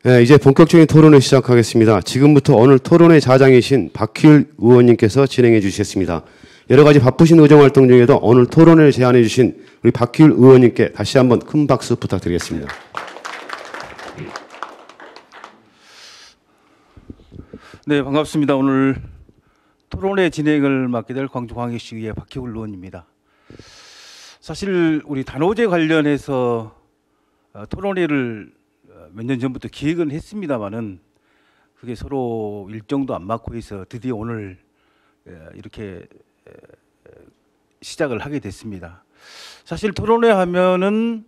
네, 이제 본격적인 토론을 시작하겠습니다. 지금부터 오늘 토론의 자장이신 박희율 의원님께서 진행해 주시겠습니다. 여러 가지 바쁘신 의정활동 중에도 오늘 토론을 제안해 주신 우리 박희율 의원님께 다시 한번 큰 박수 부탁드리겠습니다. 네, 반갑습니다. 오늘 토론회 진행을 맡게 될 광주광역시의회 박희율 의원입니다. 사실 우리 단오제 관련해서 토론회를 몇 년 전부터 기획은 했습니다만은 그게 서로 일정도 안 맞고 해서 드디어 오늘 이렇게 시작을 하게 됐습니다. 사실 토론회 하면은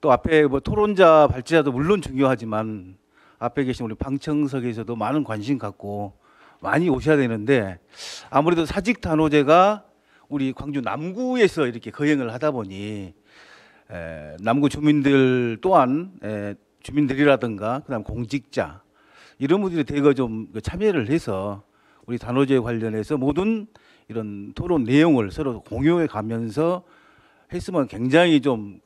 또 앞에 뭐 토론자 발제자도 물론 중요하지만 앞에 계신 우리 방청석에서도 많은 관심 갖고 많이 오셔야 되는데 아무래도 사직 단오제가 우리 광주 남구에서 이렇게 거행을 하다 보니 남구 주민들 또한 주민들이라든가 그다음 공직자 이런 분들이 대거 좀 참여를 해서 우리 단오제 관련해서 모든 이런 토론 내용을 서로 공유해 가면서 했으면 굉장히 좀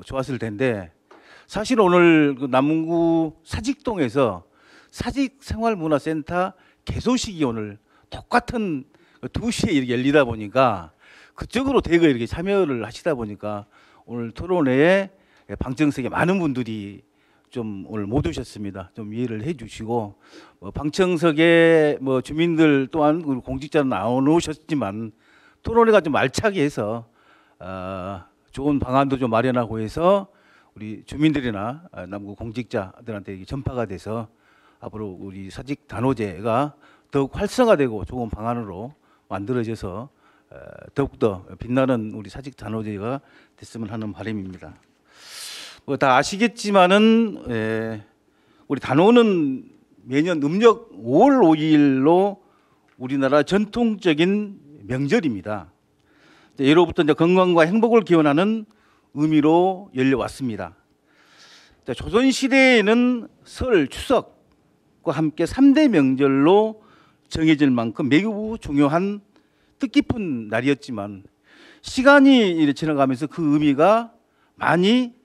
좋았을 텐데 사실 오늘 그 남구 사직동에서 사직생활문화센터 개소식이 오늘 똑같은 2시에 이렇게 열리다 보니까 그쪽으로 대거 이렇게 참여를 하시다 보니까 오늘 토론회에 방청석에 많은 분들이 좀 오늘 못 오셨습니다. 좀 이해를 해주시고 방청석에 뭐 주민들 또한 공직자는 안 오셨지만 토론회가 좀 알차게 해서 좋은 방안도 좀 마련하고 해서 우리 주민들이나 남구 공직자들한테 전파가 돼서 앞으로 우리 사직 단오제가 더욱 활성화되고 좋은 방안으로 만들어져서 더욱더 빛나는 우리 사직 단오제가 됐으면 하는 바람입니다. 뭐 다 아시겠지만은 우리 단오는 매년 음력 5월 5일로 우리나라 전통적인 명절입니다. 예로부터 이제 건강과 행복을 기원하는 의미로 열려왔습니다. 조선 시대에는 설, 추석과 함께 3대 명절로 정해질 만큼 매우 중요한 뜻깊은 날이었지만 시간이 지나가면서 그 의미가 많이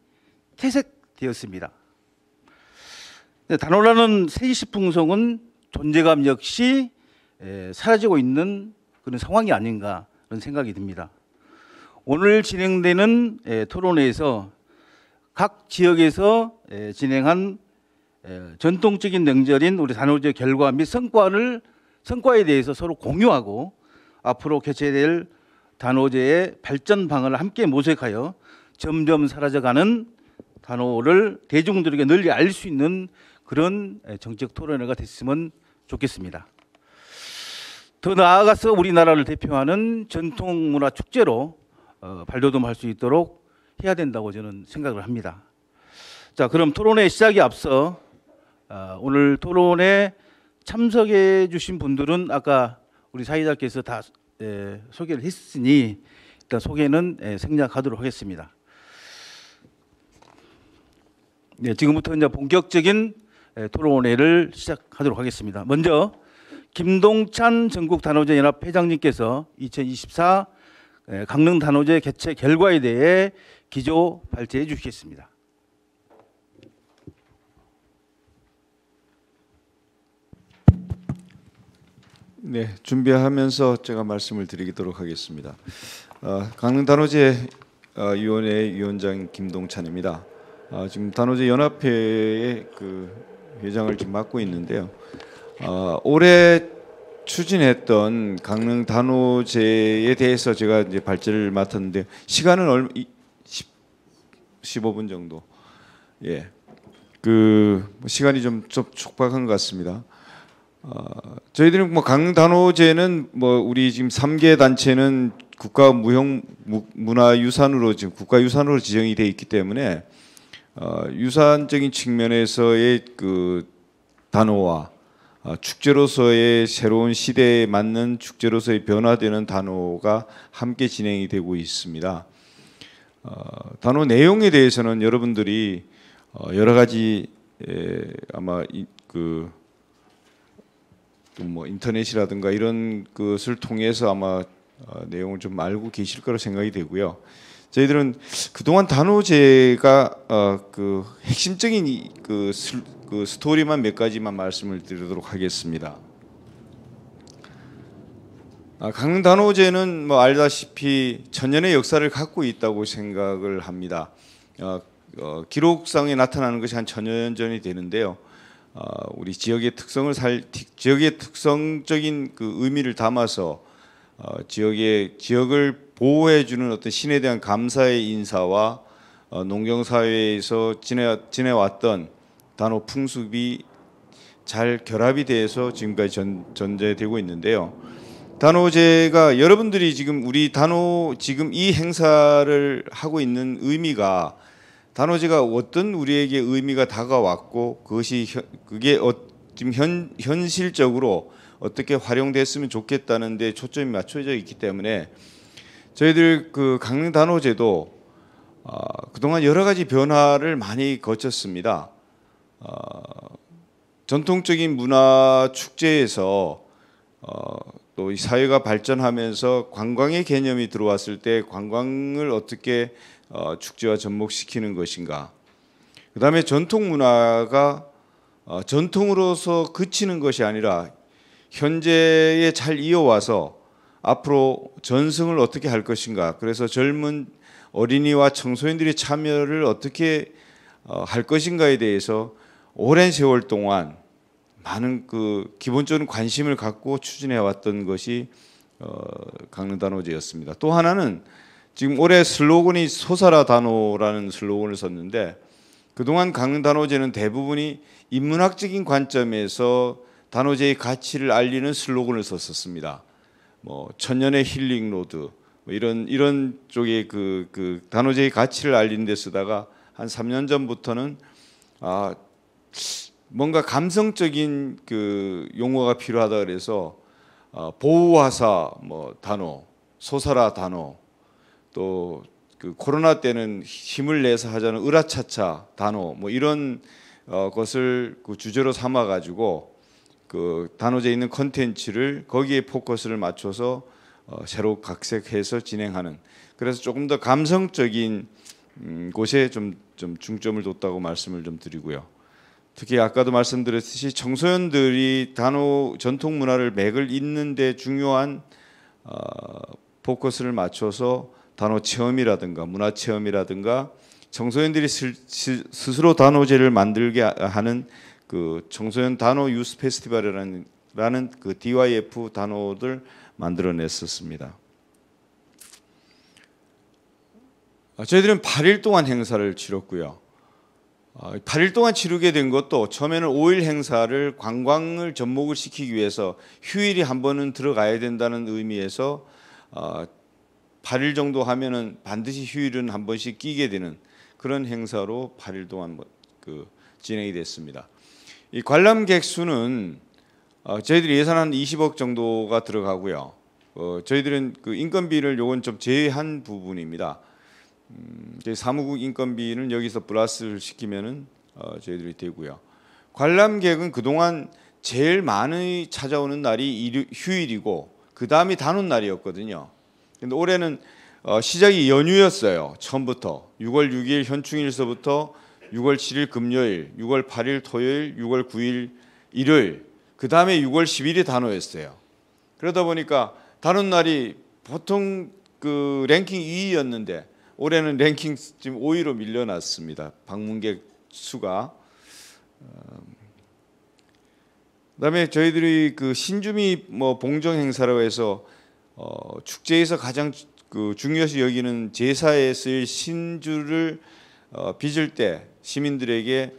퇴색되었습니다. 단오라는 세시풍속은 존재감 역시 사라지고 있는 그런 상황이 아닌가 그런 생각이 듭니다. 오늘 진행되는 토론회에서 각 지역에서 진행한 전통적인 명절인 우리 단오제 결과 및 성과에 대해서 서로 공유하고 앞으로 개최될 단오제의 발전 방안을 함께 모색하여 점점 사라져가는 단오를 대중들에게 널리 알 수 있는 그런 정책 토론회가 됐으면 좋겠습니다. 더 나아가서 우리나라를 대표하는 전통문화 축제로 발돋움할 수 있도록 해야 된다고 저는 생각을 합니다. 자, 그럼 토론회 시작에 앞서 오늘 토론에 참석해 주신 분들은 아까 우리 사회자께서 다 소개를 했으니 일단 소개는 생략하도록 하겠습니다. 네, 지금부터 이제 본격적인 토론회를 시작하도록 하겠습니다. 먼저 김동찬 전국 단오제 연합 회장님께서 2024 강릉 단오제 개최 결과에 대해 기조 발제해 주시겠습니다. 네, 준비하면서 제가 말씀을 드리도록 하겠습니다. 강릉 단오제 위원회 위원장 김동찬입니다. 지금 단오제 연합회의 그 회장을 지금 맡고 있는데요. 올해 추진했던 강릉 단오제에 대해서 제가 이제 발제를 맡았는데 시간은 15분 정도. 예, 그 시간이 좀 촉박한 것 같습니다. 저희들은 뭐 강릉 단오제는 뭐 우리 지금 3개 단체는 국가 무형 문화유산으로 지금 국가유산으로 지정이 돼 있기 때문에 유산적인 측면에서의 그 단오와 축제로서의 새로운 시대에 맞는 축제로서의 변화되는 단오가 함께 진행이 되고 있습니다. 단오 내용에 대해서는 여러분들이 여러 가지 아마 그 뭐 인터넷이라든가 이런 것을 통해서 아마 내용을 좀 알고 계실 거로 생각이 되고요. 저희들은 그동안 단오제가 그 핵심적인 그 스토리만 몇 가지만 말씀을 드리도록 하겠습니다. 강릉 단오제는 뭐 알다시피 천년의 역사를 갖고 있다고 생각을 합니다. 기록상에 나타나는 것이 한 천여 년 전이 되는데요. 우리 지역의 지역의 특성적인 그 의미를 담아서 지역을 보호해주는 어떤 신에 대한 감사의 인사와 농경 사회에서 지내왔던 단오 풍습이 잘 결합이 돼서 지금까지 전제되고 있는데요. 단오제가 여러분들이 지금 우리 단오 지금 이 행사를 하고 있는 의미가 단오제가 어떤 우리에게 의미가 다가왔고 그게 지금 현실적으로 어떻게 활용됐으면 좋겠다는 데 초점이 맞춰져 있기 때문에 저희들 그 강릉 단오제도 그동안 여러 가지 변화를 많이 거쳤습니다. 전통적인 문화 축제에서 또 이 사회가 발전하면서 관광의 개념이 들어왔을 때 관광을 어떻게 축제와 접목시키는 것인가. 그다음에 전통 문화가 전통으로서 그치는 것이 아니라 현재에 잘 이어와서 앞으로 전승을 어떻게 할 것인가. 그래서 젊은 어린이와 청소년들의 참여를 어떻게 할 것인가에 대해서 오랜 세월 동안 많은 그 기본적인 관심을 갖고 추진해 왔던 것이 강릉 단오제였습니다. 또 하나는 지금 올해 슬로건이 솟아라 단오라는 슬로건을 썼는데 그동안 강릉 단오제는 대부분이 인문학적인 관점에서 단오제의 가치를 알리는 슬로건을 썼었습니다. 뭐 천년의 힐링 로드 뭐 이런 쪽의 그 단오제의 가치를 알리는 데 쓰다가 한 3년 전부터는 뭔가 감성적인 그 용어가 필요하다 그래서 보우하사 뭐 단오, 솟아라 단오, 또 그 코로나 때는 힘을 내서 하자는 으라차차 단오 뭐 이런 것을 그 주제로 삼아 가지고 그 단오제에 있는 컨텐츠를 거기에 포커스를 맞춰서 새로 각색해서 진행하는, 그래서 조금 더 감성적인 곳에 좀 중점을 뒀다고 말씀을 좀 드리고요. 특히 아까도 말씀드렸듯이 청소년들이 단오 전통 문화를 맥을 잇는 데 중요한 포커스를 맞춰서 단오 체험이라든가 문화 체험이라든가 청소년들이 스스로 단오제를 만들게 하는 그 청소년 단오 유스 페스티벌이라는 그 DYF 단오를 만들어냈었습니다. 저희들은 8일 동안 행사를 치렀고요. 8일 동안 치르게 된 것도 처음에는 5일 행사를 관광을 접목을 시키기 위해서 휴일이 한 번은 들어가야 된다는 의미에서 8일 정도 하면은 반드시 휴일은 한 번씩 끼게 되는 그런 행사로 8일 동안 진행이 됐습니다. 이 관람객 수는 저희들이 예산한 20억 정도가 들어가고요. 저희들은 그 인건비를 요건 좀 제외한 부분입니다. 저희 사무국 인건비는 여기서 플러스를 시키면은 저희들이 되고요. 관람객은 그동안 제일 많이 찾아오는 날이 휴일이고 그 다음이 단오는 날이었거든요. 근데 올해는 시작이 연휴였어요. 처음부터 6월 6일 현충일서부터 6월 7일 금요일, 6월 8일 토요일, 6월 9일 일요일, 그 다음에 6월 10일이 단오였어요. 그러다 보니까 단오 날이 보통 그 랭킹 2위였는데 올해는 랭킹 지금 5위로 밀려났습니다. 방문객 수가. 그다음에 저희들이 그 신주미 뭐 봉정 행사라고 해서 축제에서 가장 그 중요시 여기는 제사에 쓰일 신주를 빚을 때 시민들에게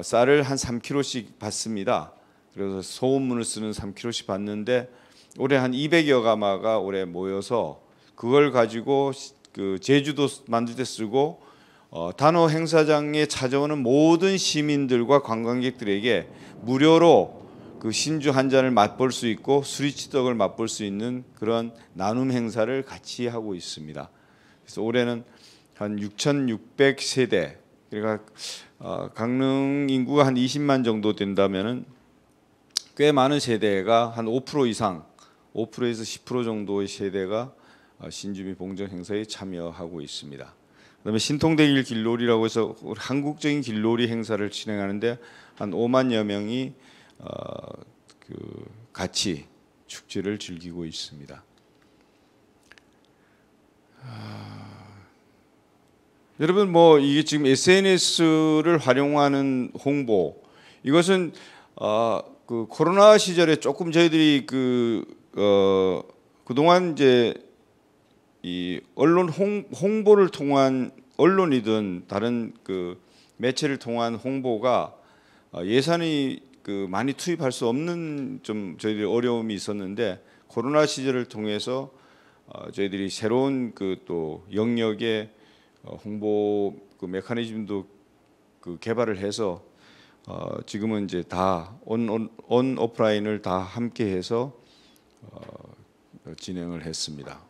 쌀을 한 3kg씩 받습니다. 그래서 소원문을 쓰는 3kg씩 받는데 올해 한 200여 가마가 올해 모여서 그걸 가지고 그 제주도 만들 때 쓰고 단오 행사장에 찾아오는 모든 시민들과 관광객들에게 무료로 그 신주 한 잔을 맛볼 수 있고 수리치떡을 맛볼 수 있는 그런 나눔 행사를 같이 하고 있습니다. 그래서 올해는 한 6,600세대, 그러니까 강릉 인구가 한 20만 정도 된다면은 꽤 많은 세대가 한 5% 이상, 5%에서 10% 정도의 세대가 신주미 봉정 행사에 참여하고 있습니다. 그다음에 신통대길 길놀이라고 해서 한국적인 길놀이 행사를 진행하는데 한 5만여 명이 같이 축제를 즐기고 있습니다. 여러분 뭐 이게 지금 SNS를 활용하는 홍보 이것은 그 코로나 시절에 조금 저희들이 그동안 이제 이 언론 홍보를 통한 언론이든 다른 그 매체를 통한 홍보가 예산이 그 많이 투입할 수 없는 좀 저희들이 어려움이 있었는데 코로나 시절을 통해서 저희들이 새로운 그 또 영역의 홍보 그 메커니즘도 그 개발을 해서 지금은 이제 다 온 오프라인을 다 함께해서 진행을 했습니다.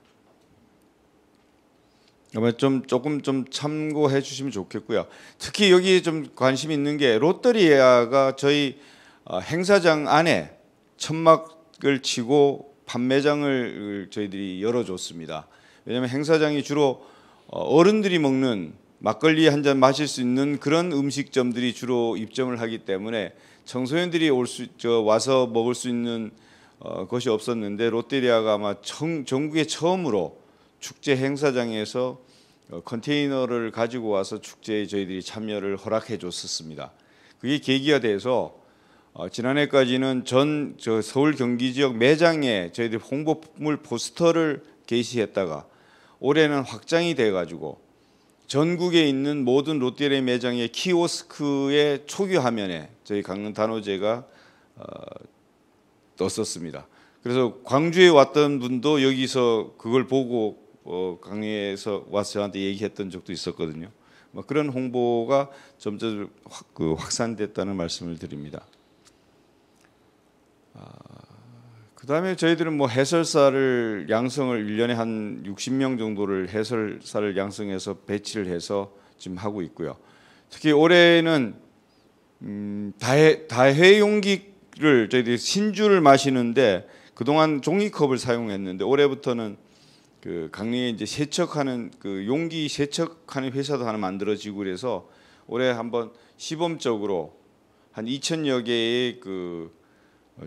아마 조금 참고해 주시면 좋겠고요. 특히 여기 좀 관심 있는 게 롯데리아가 저희 행사장 안에 천막을 치고 판매장을 저희들이 열어줬습니다. 왜냐하면 행사장이 주로 어른들이 먹는 막걸리 한 잔 마실 수 있는 그런 음식점들이 주로 입점을 하기 때문에 청소년들이 와서 먹을 수 있는 것이 없었는데 롯데리아가 아마 전국에 처음으로 축제 행사장에서 컨테이너를 가지고 와서 축제에 저희들이 참여를 허락해 줬었습니다. 그게 계기가 돼서 지난해까지는 저 서울 경기 지역 매장에 저희들이 홍보물 포스터를 게시했다가 올해는 확장이 돼 가지고 전국에 있는 모든 롯데리아 매장의 키오스크의 초기 화면에 저희 강릉 단오제가 떴었습니다. 그래서 광주에 왔던 분도 여기서 그걸 보고 강의에서 와서 저한테 얘기했던 적도 있었거든요. 그런 홍보가 점점 확산됐다는 말씀을 드립니다. 그다음에 저희들은 뭐 해설사를 양성을 1년에 한 60명 정도를 해설사를 양성해서 배치를 해서 지금 하고 있고요. 특히 올해는 다회 용기를 저희들이 신주를 마시는데 그동안 종이컵을 사용했는데 올해부터는 그 강릉에 이제 세척하는 그 용기 세척하는 회사도 하나 만들어지고 그래서 올해 한번 시범적으로 한 2,000여 개의 그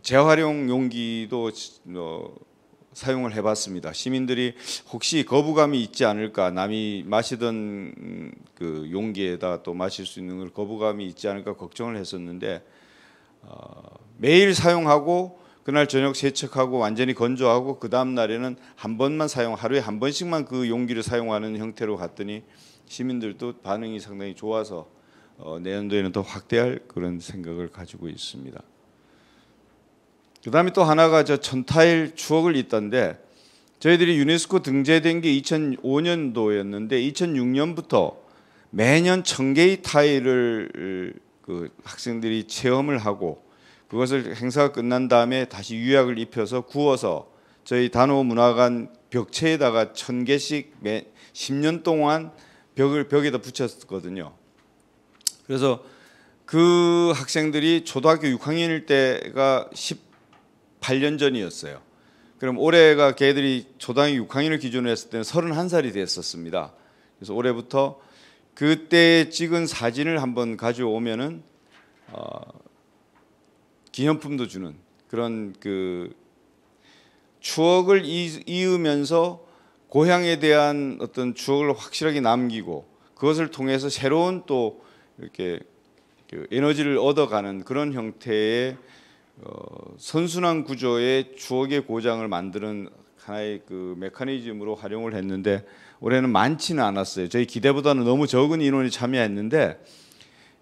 재활용 용기도 사용을 해봤습니다. 시민들이 혹시 거부감이 있지 않을까, 남이 마시던 그 용기에다 또 마실 수 있는 걸 거부감이 있지 않을까 걱정을 했었는데 매일 사용하고 그날 저녁 세척하고 완전히 건조하고 그 다음 날에는 한 번만 하루에 한 번씩만 그 용기를 사용하는 형태로 갔더니 시민들도 반응이 상당히 좋아서 내년도에는 더 확대할 그런 생각을 가지고 있습니다. 그다음에 또 하나가 저 천타일 추억을 잇던데 저희들이 유네스코 등재된 게 2005년도였는데 2006년부터 매년 1,000개의 타일을 그 학생들이 체험을 하고 그것을 행사가 끝난 다음에 다시 유약을 입혀서 구워서 저희 단오문화관 벽체에다가 1,000개씩 매 10년 동안 벽에다 붙였거든요. 그래서 그 학생들이 초등학교 6학년일 때가 18년 전이었어요. 그럼 올해가 걔들이 초등학교 6학년을 기준으로 했을 때는 31살이 됐었습니다. 그래서 올해부터 그때 찍은 사진을 한번 가져오면은 기념품도 주는 그런 그 추억을 이으면서 고향에 대한 어떤 추억을 확실하게 남기고 그것을 통해서 새로운 또 이렇게 그 에너지를 얻어가는 그런 형태의 선순환 구조의 추억의 고장을 만드는 하나의 그 메커니즘으로 활용을 했는데 올해는 많지는 않았어요. 저희 기대보다는 너무 적은 인원이 참여했는데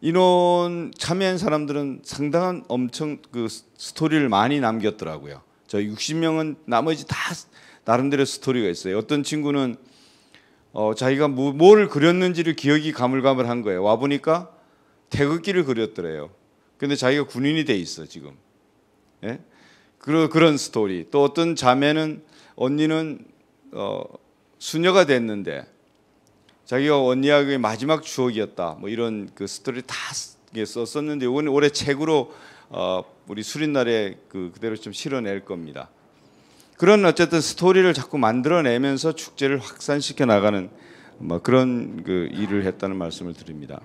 인원 참여한 사람들은 상당한 엄청 그 스토리를 많이 남겼더라고요. 저희 60명은 나머지 다 나름대로 스토리가 있어요. 어떤 친구는 자기가 뭘 그렸는지를 기억이 가물가물한 거예요. 와 보니까 태극기를 그렸더래요. 근데 자기가 군인이 돼 있어 지금. 예? 그런 스토리. 또 어떤 자매는 언니는 수녀가 됐는데 자기가 언니하고의 마지막 추억이었다. 뭐 이런 그 스토리 다 썼었는데 이건 올해 책으로 우리 수린날에 그대로 좀 실어낼 겁니다. 그런 어쨌든 스토리를 자꾸 만들어내면서 축제를 확산시켜 나가는 뭐 그런 그 일을 했다는 말씀을 드립니다.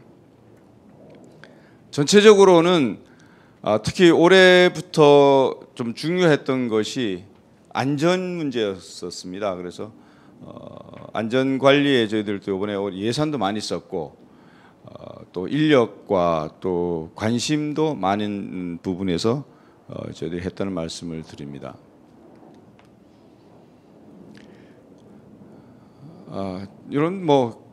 전체적으로는 특히 올해부터 좀 중요했던 것이 안전 문제였었습니다. 그래서 안전 관리에 저희들도 이번에 예산도 많이 썼고 또 인력과 또 관심도 많은 부분에서 저희들이 했다는 말씀을 드립니다. 이런 뭐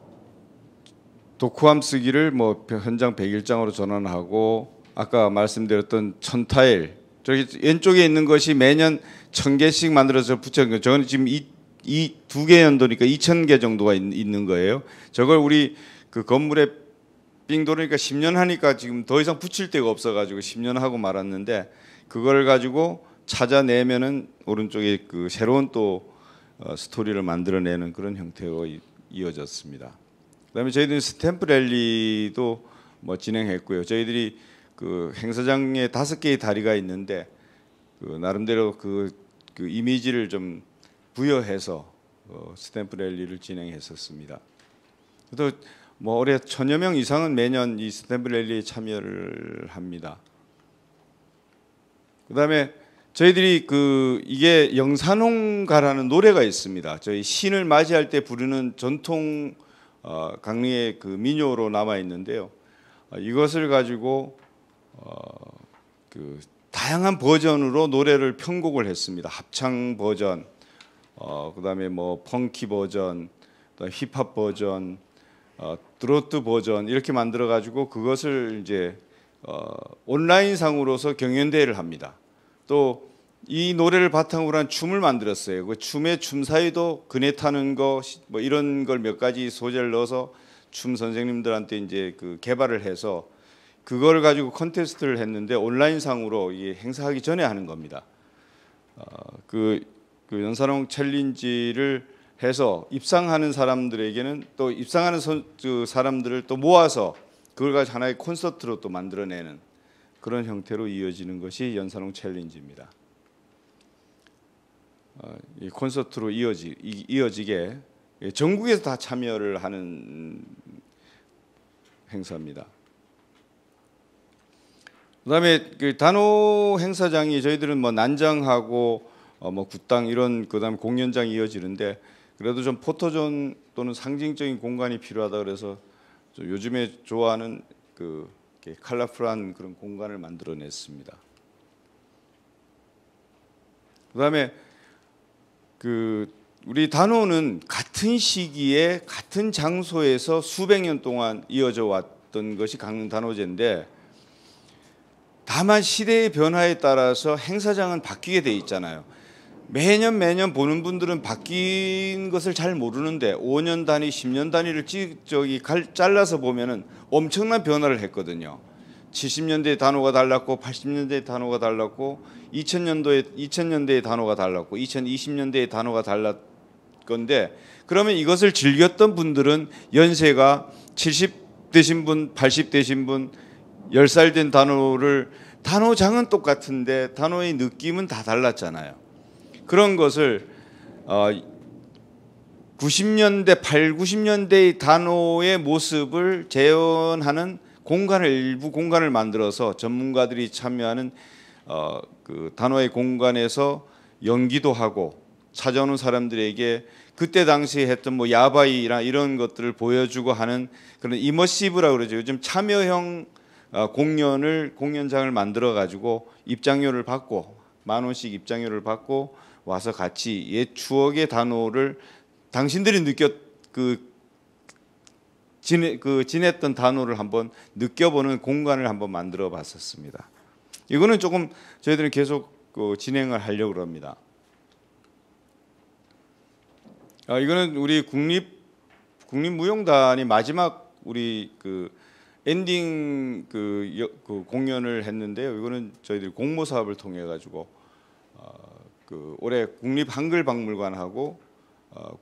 도쿠함 쓰기를 뭐 현장 100일장으로 전환하고 아까 말씀드렸던 1000타일 저기 왼쪽에 있는 것이 매년 1000개씩 만들어서 붙여진 거. 저는 지금 이 두 개 연도니까 2000개 정도가 있는 거예요. 저걸 우리 그 건물에 빙 돌으니까 10년 하니까 지금 더 이상 붙일 데가 없어가지고 10년 하고 말았는데 그걸 가지고 찾아내면은 오른쪽에 그 새로운 또 스토리를 만들어내는 그런 형태로 이어졌습니다. 그다음에 저희들이 스탬프 랠리도 뭐 진행했고요. 저희들이 그 행사장에 5개의 다리가 있는데 그 나름대로 그 이미지를 좀 부여해서 스탬프 랠리를 진행했었습니다. 또 뭐 올해 1000여 명 이상은 매년 이 스탬프 랠리에 참여를 합니다. 그다음에 저희들이 이게 영산홍가라는 노래가 있습니다. 저희 신을 맞이할 때 부르는 전통 강릉의 그 민요로 남아 있는데요. 이것을 가지고 그 다양한 버전으로 노래를 편곡을 했습니다. 합창 버전, 그다음에 뭐 펑키 버전, 힙합 버전, 트로트 버전 이렇게 만들어 가지고 그것을 이제 온라인 상으로서 경연대회를 합니다. 또 이 노래를 바탕으로 한 춤을 만들었어요. 그 춤의 춤 사이도 그네 타는 거 뭐 이런 걸 몇 가지 소재를 넣어서 춤 선생님들한테 이제 그 개발을 해서 그걸 가지고 콘테스트를 했는데 온라인 상으로 이게 행사하기 전에 하는 겁니다. 그 연산홍 챌린지를 해서 입상하는 사람들에게는 또 입상하는 사람들을 또 모아서 그걸 가지고 하나의 콘서트로 또 만들어내는 그런 형태로 이어지는 것이 연산홍 챌린지입니다. 이 콘서트로 이어지게 전국에서 다 참여를 하는 행사입니다. 그다음에 그 단오 행사장이 저희들은 뭐 난장하고 뭐 굿당 이런 그다음 공연장이 이어지는데 그래도 좀 포토존 또는 상징적인 공간이 필요하다 그래서 요즘에 좋아하는 그 컬러풀한 그런 공간을 만들어냈습니다. 그다음에 우리 단오는 같은 시기에 같은 장소에서 수백 년 동안 이어져 왔던 것이 강릉 단오제인데 다만 시대의 변화에 따라서 행사장은 바뀌게 돼 있잖아요. 매년 보는 분들은 바뀐 것을 잘 모르는데 5년 단위, 10년 단위를 잘라서 보면은 엄청난 변화를 했거든요. 70년대의 단오가 달랐고 80년대의 단오가 달랐고 2000년대의 단오가 달랐고 2020년대의 단오가 달랐 건데 그러면 이것을 즐겼던 분들은 연세가 70 되신 분, 80 되신 분, 10살 된 단오장은 똑같은데 단오의 느낌은 다 달랐잖아요. 그런 것을 90년대, 90년대의 단오의 모습을 재현하는 일부 공간을 만들어서 전문가들이 참여하는 그 단오의 공간에서 연기도 하고 찾아오는 사람들에게 그때 당시에 했던 뭐 야바이나 이런 것들을 보여주고 하는 그런 이머시브라고 그러죠. 요즘 참여형 공연장을 만들어 가지고 입장료를 받고 10,000원씩 입장료를 받고 와서 같이 옛 추억의 단오를 당신들이 지냈던 단오를 한번 느껴보는 공간을 한번 만들어 봤었습니다. 이거는 조금 저희들은 계속 진행을 하려고 합니다. 이거는 우리 국립무용단이 마지막 우리 엔딩 공연을 했는데요. 이거는 저희들이 공모 사업을 통해 가지고 올해 국립한글박물관하고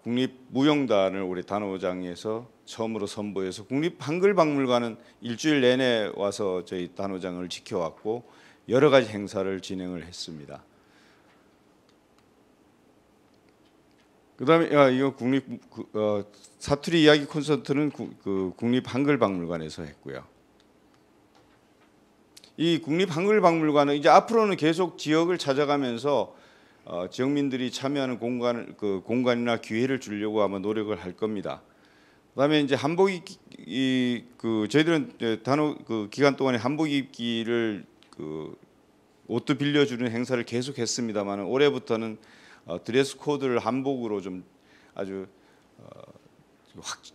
국립무용단을 우리 단오장에서 처음으로 선보여서 국립한글박물관은 일주일 내내 와서 저희 단오장을 지켜왔고 여러 가지 행사를 진행을 했습니다. 그다음에 이거 사투리 이야기 콘서트는 국립 한글박물관에서 했고요. 이 국립 한글박물관은 이제 앞으로는 계속 지역을 찾아가면서 지역민들이 참여하는 공간이나 기회를 주려고 아마 노력을 할 겁니다. 그다음에 이제 한복 입기 저희들은 단오 기간 동안에 한복 입기를 옷도 빌려주는 행사를 계속 했습니다만 올해부터는 드레스 코드를 한복으로 좀 아주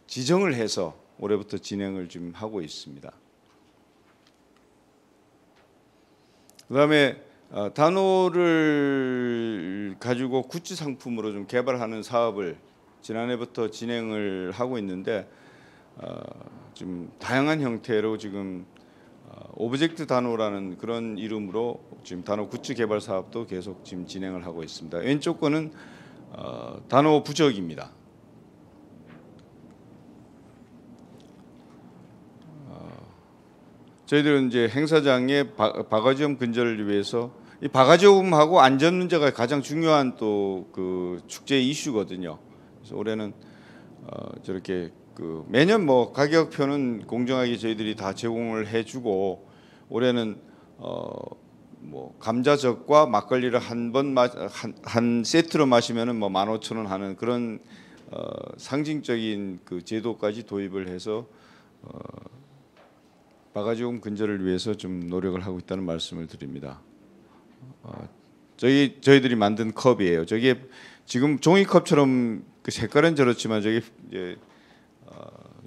지정을 해서 올해부터 진행을 좀 하고 있습니다. 그다음에 단오를 가지고 굿즈 상품으로 좀 개발하는 사업을 지난해부터 진행을 하고 있는데 좀 다양한 형태로 지금 오브젝트 단오라는 그런 이름으로 지금 단오 굿즈 개발 사업도 계속 지금 진행을 하고 있습니다. 왼쪽 거는 단오 부적입니다. 저희들은 이제 행사장의 바가지움 근절을 위해서 이 바가지움하고 안전 문제가 가장 중요한 또 그 축제 이슈거든요. 그래서 올해는 저렇게 매년 뭐 가격표는 공정하게 저희들이 다 제공을 해주고 올해는 뭐 감자젓과 막걸리를 한 세트로 마시면은 뭐 15,000원 하는 그런 상징적인 그 제도까지 도입을 해서 바가지움 근절을 위해서 좀 노력을 하고 있다는 말씀을 드립니다. 저희들이 만든 컵이에요. 저게 지금 종이컵처럼 그 색깔은 저렇지만 저게 이제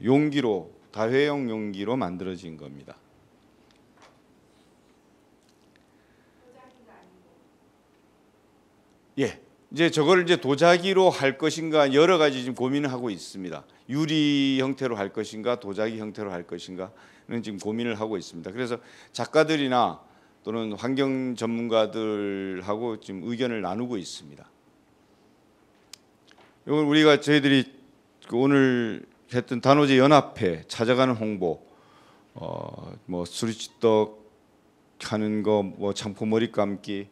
용기로 다회용 용기로 만들어진 겁니다. 예, 이제 저걸 이제 도자기로 할 것인가 여러 가지 지금 고민을 하고 있습니다. 유리 형태로 할 것인가 도자기 형태로 할 것인가는 지금 고민을 하고 있습니다. 그래서 작가들이나 또는 환경 전문가들하고 지금 의견을 나누고 있습니다. 이건 저희들이 오늘 했던 단오제 연합회 찾아가는 홍보, 뭐 수리치떡 하는 거, 뭐 창포 머리 감기,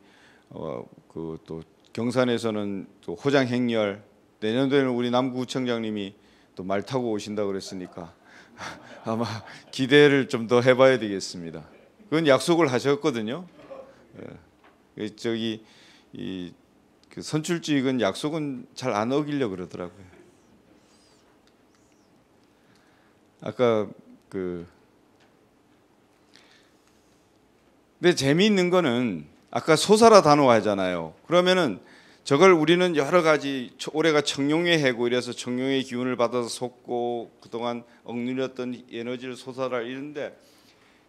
그 또 경산에서는 또 호장 행렬, 내년도에는 우리 남구청장님이 또 말 타고 오신다고 그랬으니까 아마 기대를 좀 더 해봐야 되겠습니다. 그건 약속을 하셨거든요. 저기 그 선출직은 약속은 잘 안 어기려 그러더라고요. 아까 근데 재미있는 거는 아까 소사라 단오 하잖아요. 그러면은 저걸 우리는 여러 가지 올해가 청룡의 해고 이래서 청룡의 기운을 받아서 솟고 그동안 억눌렸던 에너지를 솟아라 이런데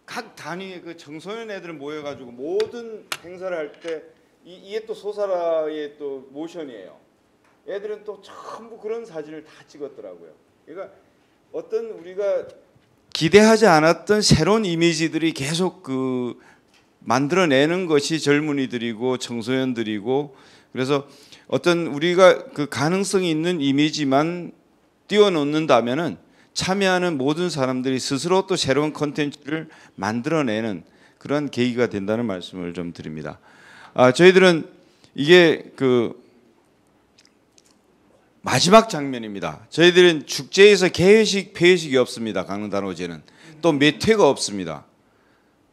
각 단위의 그 청소년 애들 모여가지고 모든 행사를 할 때 이게 또 소사라의 또 모션이에요. 애들은 또 전부 그런 사진을 다 찍었더라고요. 그러니까 어떤 우리가 기대하지 않았던 새로운 이미지들이 계속 만들어내는 것이 젊은이들이고 청소년들이고 그래서 어떤 우리가 그 가능성이 있는 이미지만 띄워놓는다면은 참여하는 모든 사람들이 스스로 또 새로운 콘텐츠를 만들어내는 그런 계기가 된다는 말씀을 좀 드립니다. 저희들은 이게 마지막 장면입니다. 저희들은 축제에서 개회식, 폐회식이 없습니다. 강릉단오제는 또 몇 회가 없습니다.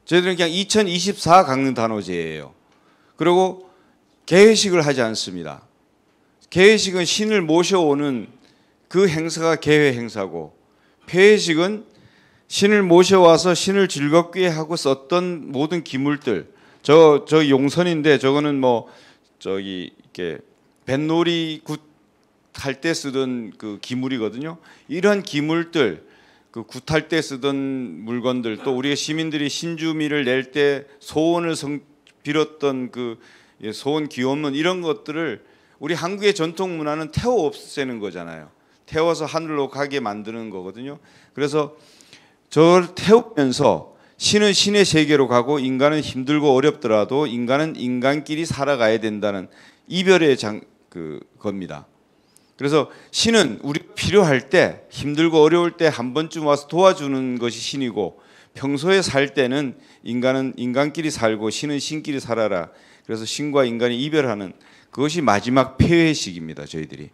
저희들은 그냥 2024 강릉단오제예요. 그리고 개회식을 하지 않습니다. 개회식은 신을 모셔오는 그 행사가 개회 행사고 폐회식은 신을 모셔와서 신을 즐겁게 하고 썼던 모든 기물들 저 용선인데 저거는 뭐 저기 이렇게 뱃놀이 굿 할 때 쓰던 그 기물이거든요. 이러한 기물들 그 굿할 때 쓰던 물건들 또 우리가 시민들이 신주미를 낼 때 소원을 빌었던 그 소원 기원문 이런 것들을 우리 한국의 전통 문화는 태워 없애는 거잖아요. 태워서 하늘로 가게 만드는 거거든요. 그래서 저걸 태우면서 신은 신의 세계로 가고 인간은 힘들고 어렵더라도 인간은 인간끼리 살아가야 된다는 이별의 겁니다. 그래서 신은 우리 필요할 때 힘들고 어려울 때 한 번쯤 와서 도와주는 것이 신이고 평소에 살 때는 인간은 인간끼리 살고 신은 신끼리 살아라. 그래서 신과 인간이 이별하는 그것이 마지막 폐회식입니다. 저희들이.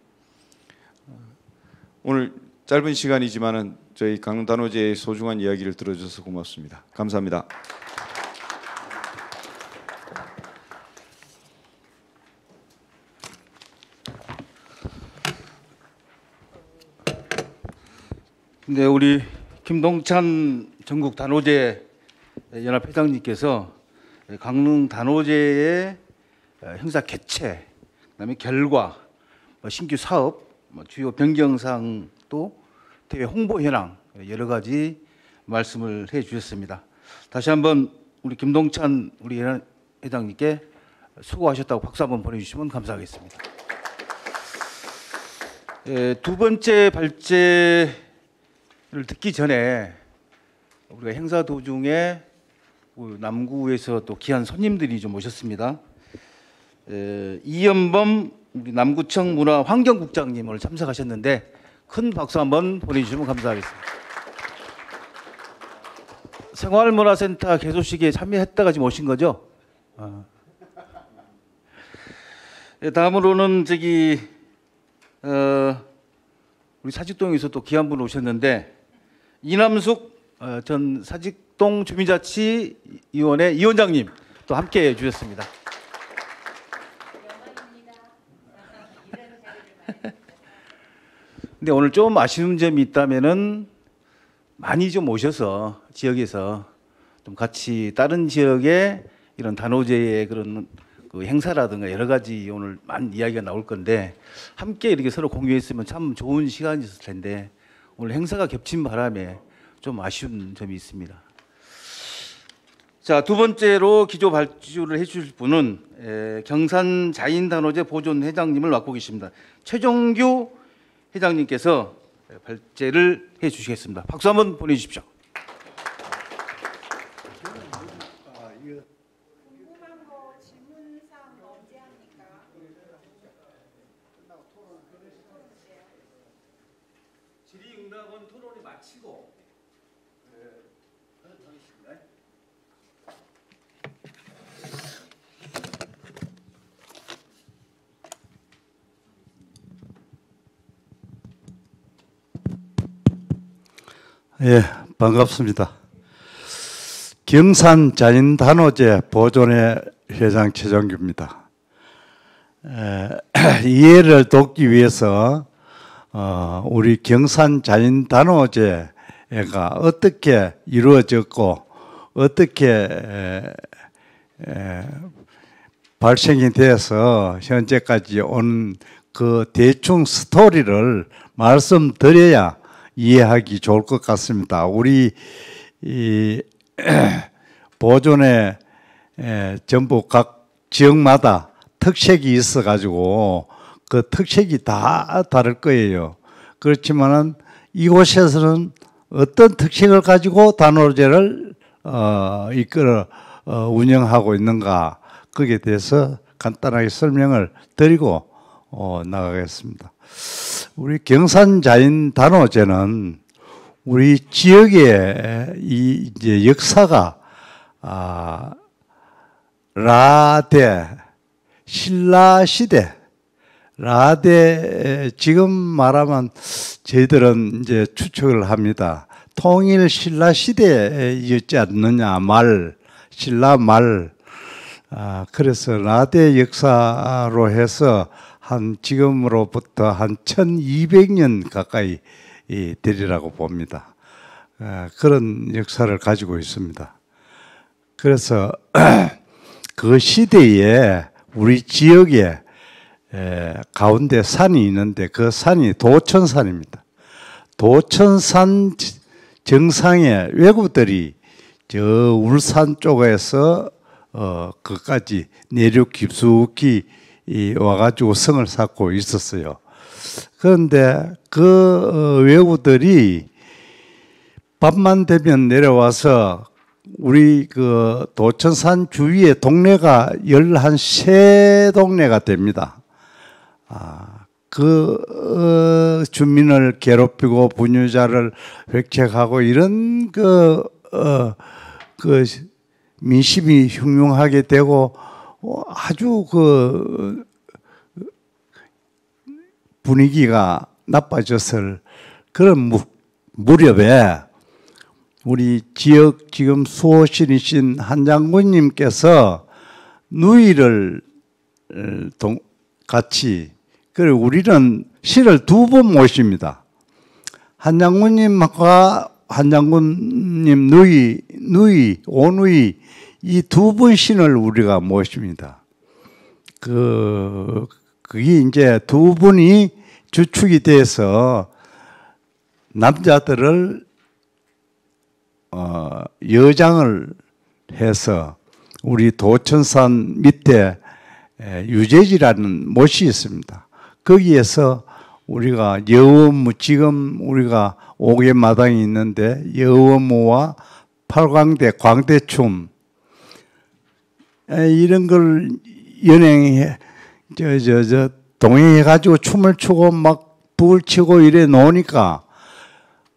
오늘 짧은 시간이지만은 저희 강릉 단오제의 소중한 이야기를 들어줘서 고맙습니다. 감사합니다. 네, 우리 김동찬 전국 단오제 연합 회장님께서 강릉 단오제의 행사 개최, 그다음에 결과, 신규 사업, 주요 변경 사항 또 대회 홍보 현황 여러 가지 말씀을 해주셨습니다. 다시 한번 우리 김동찬 우리 회장님께 수고하셨다고 박수 한번 보내주시면 감사하겠습니다. 두 번째 발제를 듣기 전에 우리가 행사 도중에 남구에서 또 귀한 손님들이 좀 오셨습니다. 이연범 우리 남구청 문화환경국장님 오늘 참석하셨는데 큰 박수 한번 보내주시면 감사하겠습니다. 생활문화센터 개소식에 참여했다가 지금 오신 거죠? 다음으로는 우리 사직동에서 또 귀한 분 오셨는데 이남숙 전 사직동 주민자치위원회 위원장님 또 함께 해주셨습니다. 근데 오늘 좀 아쉬운 점이 있다면은 많이 좀 오셔서 지역에서 좀 같이 다른 지역의 이런 단오제의 그런 그 행사라든가 여러 가지 오늘 많은 이야기가 나올 건데 함께 이렇게 서로 공유했으면 참 좋은 시간이었을 텐데 오늘 행사가 겹친 바람에 좀 아쉬운 점이 있습니다. 자, 두 번째로 기조 발주를 해주실 분은 경산 자인단오제 보존 회장님을 맡고 계십니다. 최종규 회장님께서 발제를 해주시겠습니다. 박수 한번 보내주십시오. 궁금한 거 질문사항 언제 합니까? 질의응답은 토론이 마치고 예, 반갑습니다. 경산 자인단오제 보존회 회장 최정규입니다. 이해를 돕기 위해서 우리 경산 자인단오제가 어떻게 이루어졌고 어떻게 발생이 돼서 현재까지 온 그 대충 스토리를 말씀드려야 이해하기 좋을 것 같습니다. 우리 이 보존에 전부 각 지역마다 특색이 있어가지고 그 특색이 다 다를 거예요. 그렇지만은 이곳에서는 어떤 특색을 가지고 단오제를 이끌어 운영하고 있는가 거기에 대해서 간단하게 설명을 드리고 나가겠습니다. 우리 경산 자인단오제는 우리 지역의 이제 역사가 라대 신라 시대 라대 지금 말하면 저희들은 이제 추측을 합니다. 통일 신라 시대였지 않느냐 신라 말 그래서 라대 역사로 해서 한 지금으로부터 한 1200년 가까이 되리라고 봅니다. 그런 역사를 가지고 있습니다. 그래서 그 시대에 우리 지역에 가운데 산이 있는데 그 산이 도천산입니다. 도천산 정상에 외구들이 저 울산 쪽에서 그까지 내륙 깊숙이 와가지고 성을 쌓고 있었어요. 그런데 그 외구들이 밤만 되면 내려와서 우리 그 도천산 주위에 동네가 13동네가 됩니다. 그 주민을 괴롭히고 분유자를 획책하고 이런 그 민심이 흉흉하게 되고 아주 그 분위기가 나빠졌을 그런 무렵에 우리 지역 지금 수호신이신 한 장군님께서 누이를 같이, 그리고 우리는 신을 2번 모십니다. 한 장군님과 한 장군님 오누이 이 2분 신을 우리가 모십니다. 그게 이제 2분이 주축이 돼서 남자들을 여장을 해서 우리 도천산 밑에 유재지라는 못이 있습니다. 거기에서 우리가 여원무, 지금 우리가 5개 마당이 있는데 여원무와 팔광대, 광대춤 이런 걸 연행해 동행해 가지고 춤을 추고 막 북을 치고 이래 놓으니까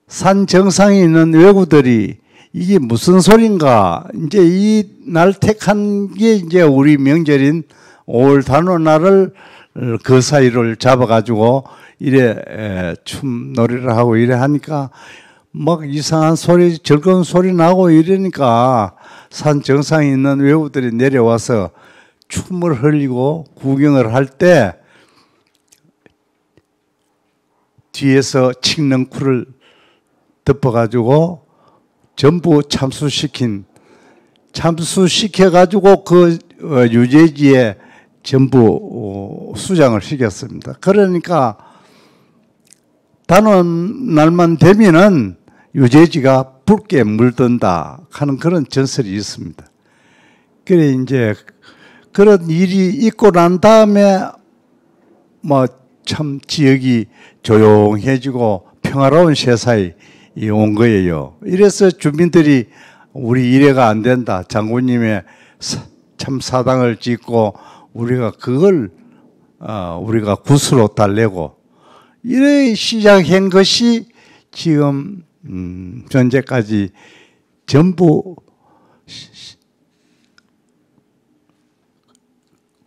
산 정상에 있는 외구들이 이게 무슨 소린가, 이제 이 날 택한 게 이제 우리 명절인 5월 단오날을 그 사이를 잡아가지고 이래 춤 놀이를 하고 이래 하니까 막 이상한 소리, 즐거운 소리 나고 이러니까 산 정상에 있는 외구들이 내려와서 춤을 흘리고 구경을 할 때 뒤에서 칡넝쿨을 덮어가지고 전부 참수시켜가지고 그 유재지에 전부 수장을 시켰습니다. 그러니까 단원 날만 되면은 유재지가 붉게 물든다 하는 그런 전설이 있습니다. 그래 이제 그런 일이 있고 난 다음에 뭐 참 지역이 조용해지고 평화로운 세상이 온 거예요. 이래서 주민들이 우리 이래가 안 된다. 장군님의 참 사당을 짓고 우리가 그걸 우리가 굿으로 달래고 이래 시작한 것이 지금 현재까지 전부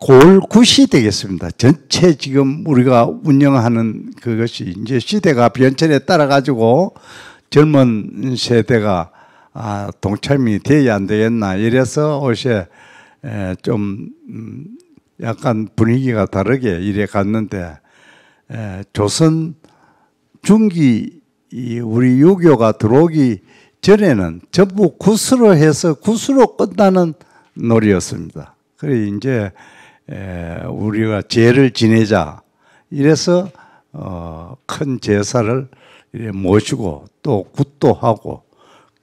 골굿이 되겠습니다. 전체 지금 우리가 운영하는 그것이 이제 시대가 변천에 따라 가지고 젊은 세대가 동참이 돼야 안 되겠나 이래서 옷에 좀 약간 분위기가 다르게 이래 갔는데 조선 중기 우리 유교가 들어오기 전에는 전부 굿으로 해서 굿으로 끝나는 놀이였습니다. 그래 이제 우리가 제를 지내자 이래서 큰 제사를 모시고 또 굿도 하고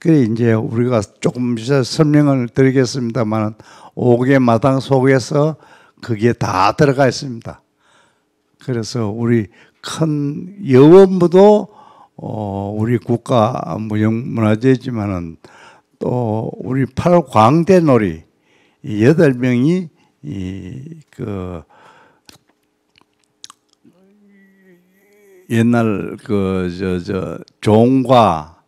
그래 이제 우리가 조금 설명을 드리겠습니다만 5개 마당 속에서 그게 다 들어가 있습니다. 그래서 우리 큰 여원무도 우리 국가 무형문화재지만은 또 우리 팔광대놀이 8명이 옛날 종과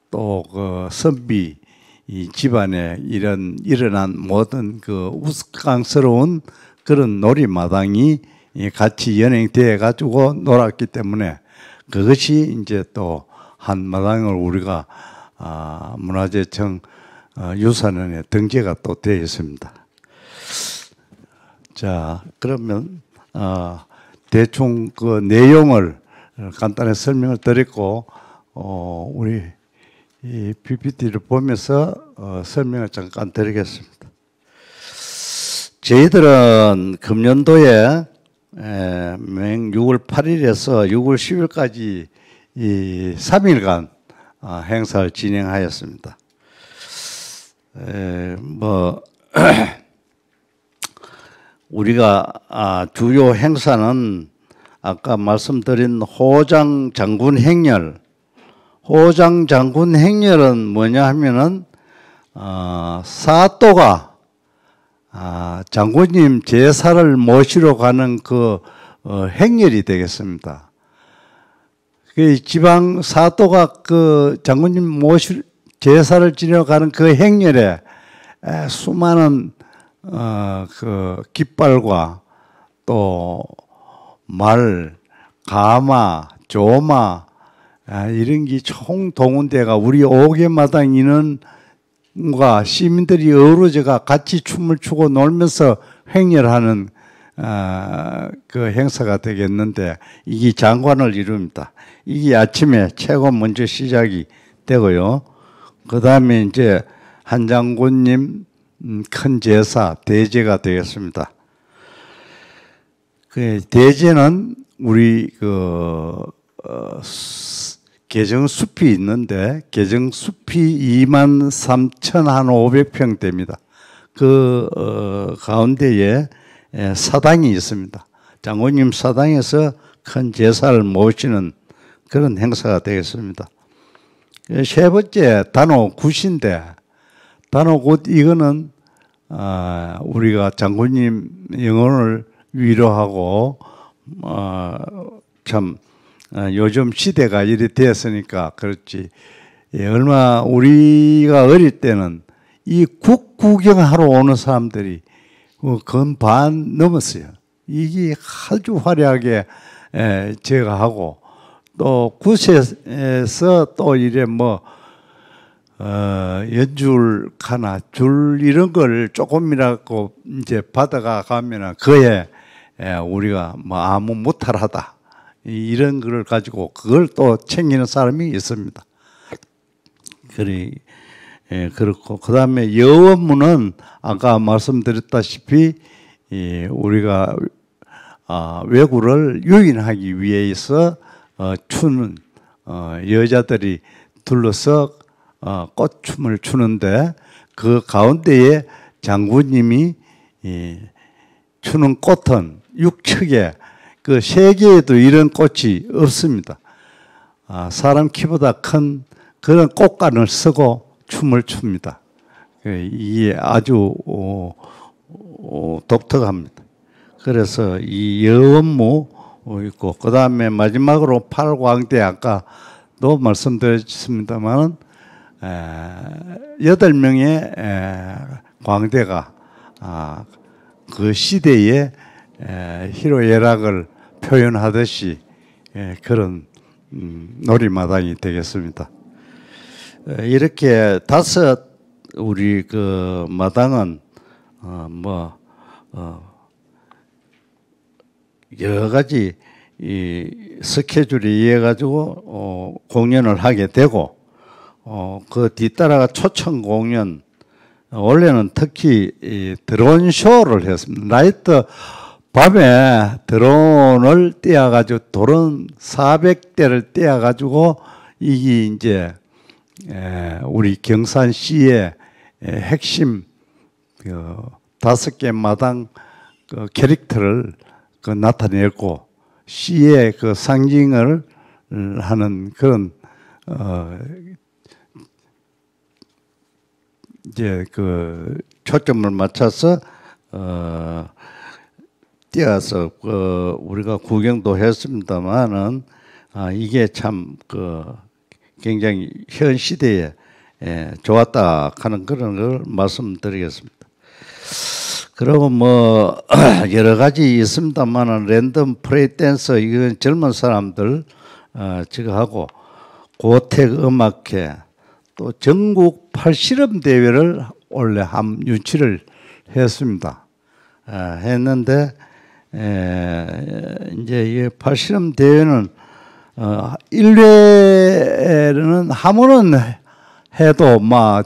또 선비 이 집안에 일어난 모든 우스꽝스러운 그런 놀이마당이 같이 연행되어 가지고 놀았기 때문에 그것이 이제 또 한 마당을 우리가 문화재청 유산원에 등재가 또 되어 있습니다. 자, 그러면 대충 그 내용을 간단히 설명을 드렸고 우리 이 PPT를 보면서 설명을 잠깐 드리겠습니다. 저희들은 금년도에 6월 8일에서 6월 10일까지 이 3일간 행사를 진행하였습니다. 우리가 주요 행사는 아까 말씀드린 호장 장군 행렬. 호장 장군 행렬은 뭐냐 하면은 사또가 장군님 제사를 모시러 가는 그 행렬이 되겠습니다. 그 지방 사또가 그 장군님 제사를 지내러 가는 그 행렬에 수많은 그 깃발과 또 말, 가마, 조마 이런 게 총동원대가 우리 5개 마당 인원과 시민들이 어우러져가 같이 춤을 추고 놀면서 행렬하는 그 행사가 되겠는데 이게 장관을 이룹니다. 이게 아침에 최고 먼저 시작이 되고요. 그 다음에 이제 한 장군님 큰 제사 대제가 되겠습니다. 그 대제는 우리 개정숲이 있는데 개정숲이 23,500평 됩니다. 그 가운데에 사당이 있습니다. 장군님 사당에서 큰 제사를 모시는 그런 행사가 되겠습니다. 세 번째 단오 굿인데 단오 굿 이거는 우리가 장군님 영혼을 위로하고 참 요즘 시대가 이리 되었으니까 그렇지. 얼마 우리가 어릴 때는 이 국 구경하러 오는 사람들이 건 반 넘었어요. 이게 아주 화려하게 제가 하고 또 굿에서 또 이래 연줄 가나 줄 이런 걸 조금이라도 이제 받아가 가면은 그에 우리가 아무 못할하다 이런 걸 가지고 그걸 또 챙기는 사람이 있습니다. 그렇고 그 다음에 여원문은 아까 말씀드렸다시피 우리가 외구를 유인하기 위해서 추는 여자들이 둘러서 꽃춤을 추는데 그 가운데에 장군님이 추는 꽃은 육척에 그 세계에도 이런 꽃이 없습니다. 사람 키보다 큰 그런 꽃간을 쓰고 춤을 춥니다. 이게 아주 독특합니다. 그래서 이 여원무 있고 그 다음에 마지막으로 팔광대 아까도 말씀드렸습니다만 8명의 광대가 그 시대의 희로애락을 표현하듯이 그런 놀이마당이 되겠습니다. 이렇게 5 우리 그 마당은 여러 가지 이 스케줄에 의해 가지고 공연을 하게 되고 그 뒤따라가 초청 공연 원래는 특히 이 드론 쇼를 했습니다. 나이트 밤에 드론을 띄워 가지고 드론 400대를 띄워 가지고 이게 이제 우리 경산시의 핵심 5개 마당 그 캐릭터를 나타냈고 시의 그 상징을 하는 그런 이제 그 초점을 맞춰서 띄어서 우리가 구경도 했습니다만은 이게 참 굉장히 현 시대에 좋았다 하는 그런 걸 말씀드리겠습니다. 그리고 여러 가지 있습니다만은 랜덤 프레이 댄서 이건 젊은 사람들 지금 하고 고택 음악회 또 전국 팔씨름 대회를 원래 유치를 했습니다. 했는데 이제 이 팔씨름 대회는 1회는 하면은 해도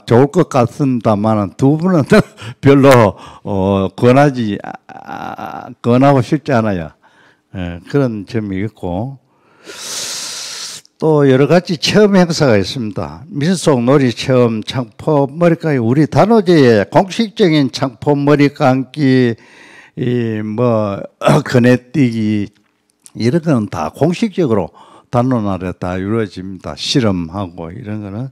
좋을 것 같습니다만 2분은 별로 권하고 싶지 않아요. 그런 점이 있고 또 여러 가지 체험 행사가 있습니다. 민속놀이 체험, 창포 머리감기, 우리 단오제의 공식적인 창포 머리 감기, 그네뛰기 이런 거는 다 공식적으로 단오날에 다 이루어집니다. 실험하고 이런 거는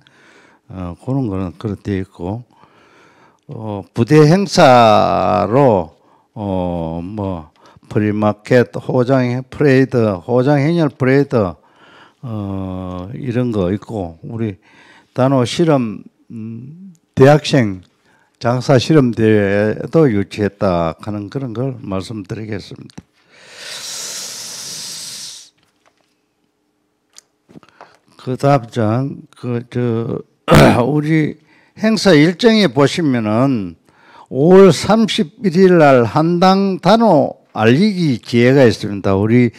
그런 거는 그렇게 있고 부대 행사로 프리마켓, 호장 프레이드, 호장 행렬 프레이드 이런 거 있고 우리 단오 실험 대학생 장사 실험 대회도 유치했다 하는 그런 걸 말씀드리겠습니다. 그다음 우리 행사 일정에 보시면은 5월 31일 날 한당 단오 알리기 기회가 있습니다. 우리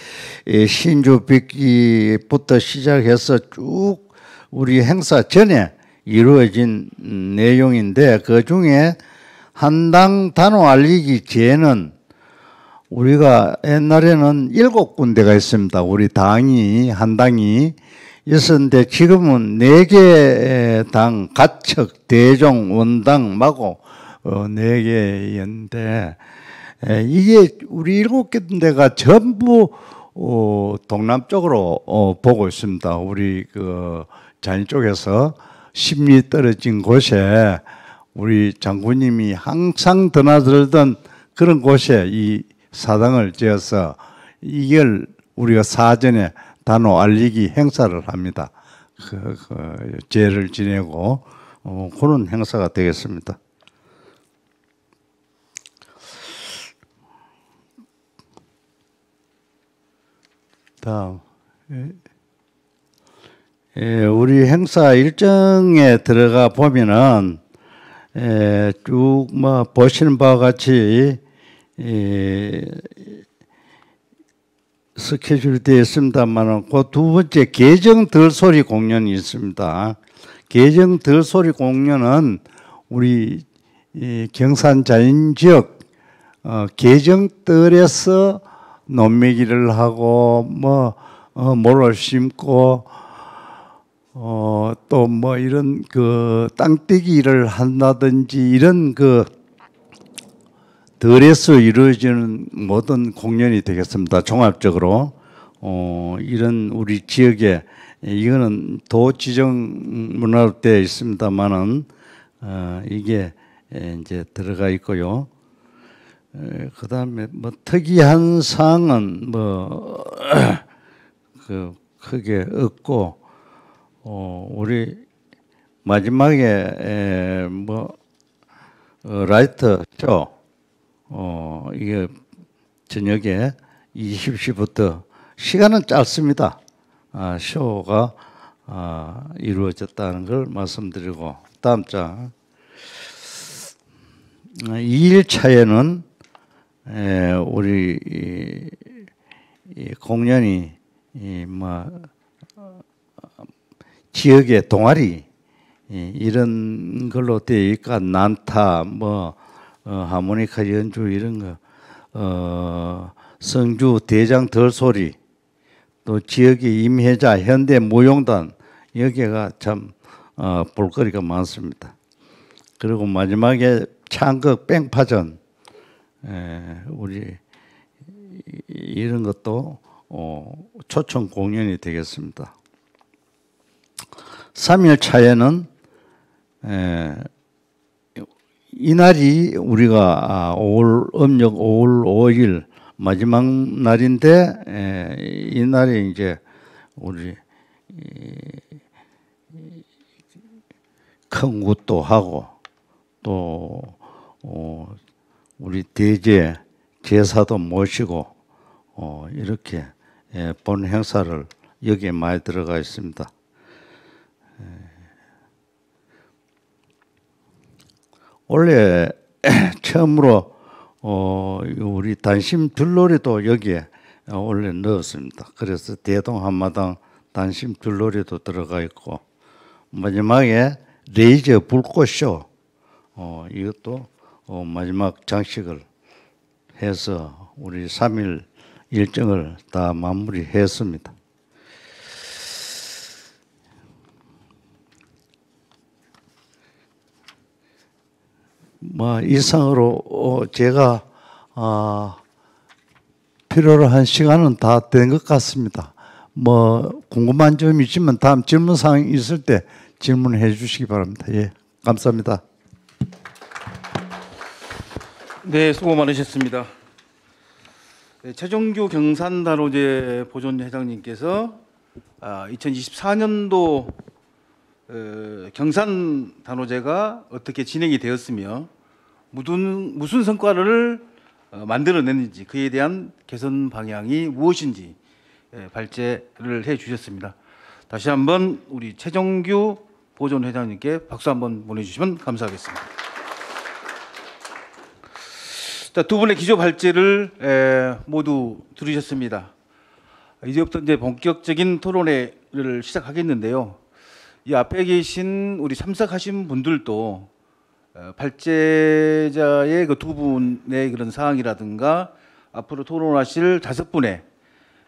신주 빚기부터 시작해서 쭉 우리 행사 전에 이루어진 내용인데 그 중에 한당 단오 알리기 기회는 우리가 옛날에는 7군데가 있습니다. 우리 당이 한당이 있었는데 지금은 4개 당 가척, 대종, 원당, 마고 4개인데 이게 우리 7군데가 전부 동남쪽으로 보고 있습니다. 우리 그 잔이 쪽에서 10리 떨어진 곳에 우리 장군님이 항상 드나들던 그런 곳에 이 사당을 지어서 이걸 우리가 사전에 단오 알리기 행사를 합니다. 제를 지내고 그런 행사가 되겠습니다. 다음, 우리 행사 일정에 들어가 보면은 쭉 뭐 보시는 바와 같이 스케줄이 되어 있습니다만 그 두 번째 개정 들소리 공연이 있습니다. 개정 들소리 공연은 우리 경산 자연지역 개정뜰에서 논매기를 하고 모를 심고 또 뭐 이런 그 땅떼기 일을 한다든지 이런 그 덜에서 이루어지는 모든 공연이 되겠습니다. 종합적으로 이런 우리 지역에 이거는 도 지정 문화로 되어 있습니다만은 이게 이제 들어가 있고요. 그 다음에 뭐 특이한 사항은 뭐 그 크게 없고 우리 마지막에 라이트 쇼 이게 저녁에 20시부터 시간은 짧습니다. 쇼가 이루어졌다는 걸 말씀드리고 다음 장 2일차에는 우리 이 공연이 지역의 동아리 이런 걸로 되어 있고 난타 하모니카 연주 이런 거 성주 대장 덜소리 또 지역의 임혜자 현대 무용단 여기가 참 볼거리가 많습니다. 그리고 마지막에 창극 뺑파전 우리 이런 것도 초청 공연이 되겠습니다. 3일 차에는 이날이 우리가 음력 5월 5일 마지막 날인데 이날에 이제 우리 큰 굿도 하고 또 우리 대제 제사도 모시고 이렇게 본 행사를 여기에 많이 들어가 있습니다. 원래 처음으로 우리 단심 들놀이도 여기에 원래 넣었습니다. 그래서 대동 한마당 단심 들놀이도 들어가 있고 마지막에 레이저 불꽃쇼 이것도 마지막 장식을 해서 우리 3일 일정을 다 마무리했습니다. 이상으로 제가 필요로 한 시간은 다 된 것 같습니다. 궁금한 점이 있으면 다음 질문 사항이 있을 때 질문해 주시기 바랍니다. 예, 감사합니다. 네, 수고 많으셨습니다. 네, 최종규 경산단오제 보존회장님께서 2024년도 경산단오제가 어떻게 진행이 되었으며 무슨 성과를 만들어냈는지 그에 대한 개선 방향이 무엇인지 발제를 해 주셨습니다. 다시 한번 우리 최정규 보존회장님께 박수 한번 보내주시면 감사하겠습니다. 자, 두 분의 기조 발제를 모두 들으셨습니다. 이제부터 이제 본격적인 토론회를 시작하겠는데요. 이 앞에 계신 우리 참석하신 분들도 발제자의 그 두 분의 그런 사항이라든가 앞으로 토론하실 5분의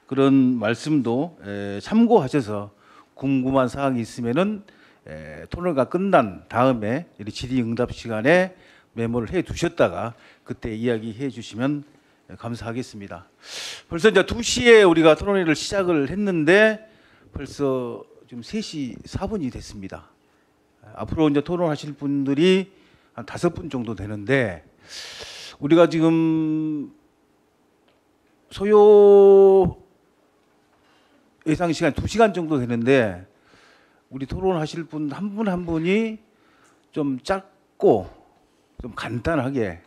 그런 말씀도 참고하셔서 궁금한 사항이 있으면은 토론회가 끝난 다음에 질의응답 시간에 메모를 해 두셨다가 그때 이야기해 주시면 감사하겠습니다. 벌써 이제 2시에 우리가 토론회를 시작을 했는데 벌써 지금 3시 4분이 됐습니다. 앞으로 이제 토론하실 분들이 한 5분 정도 되는데 우리가 지금 소요 예상 시간 2시간 정도 되는데 우리 토론하실 분 한 분 한 분이 좀 짧고 좀 간단하게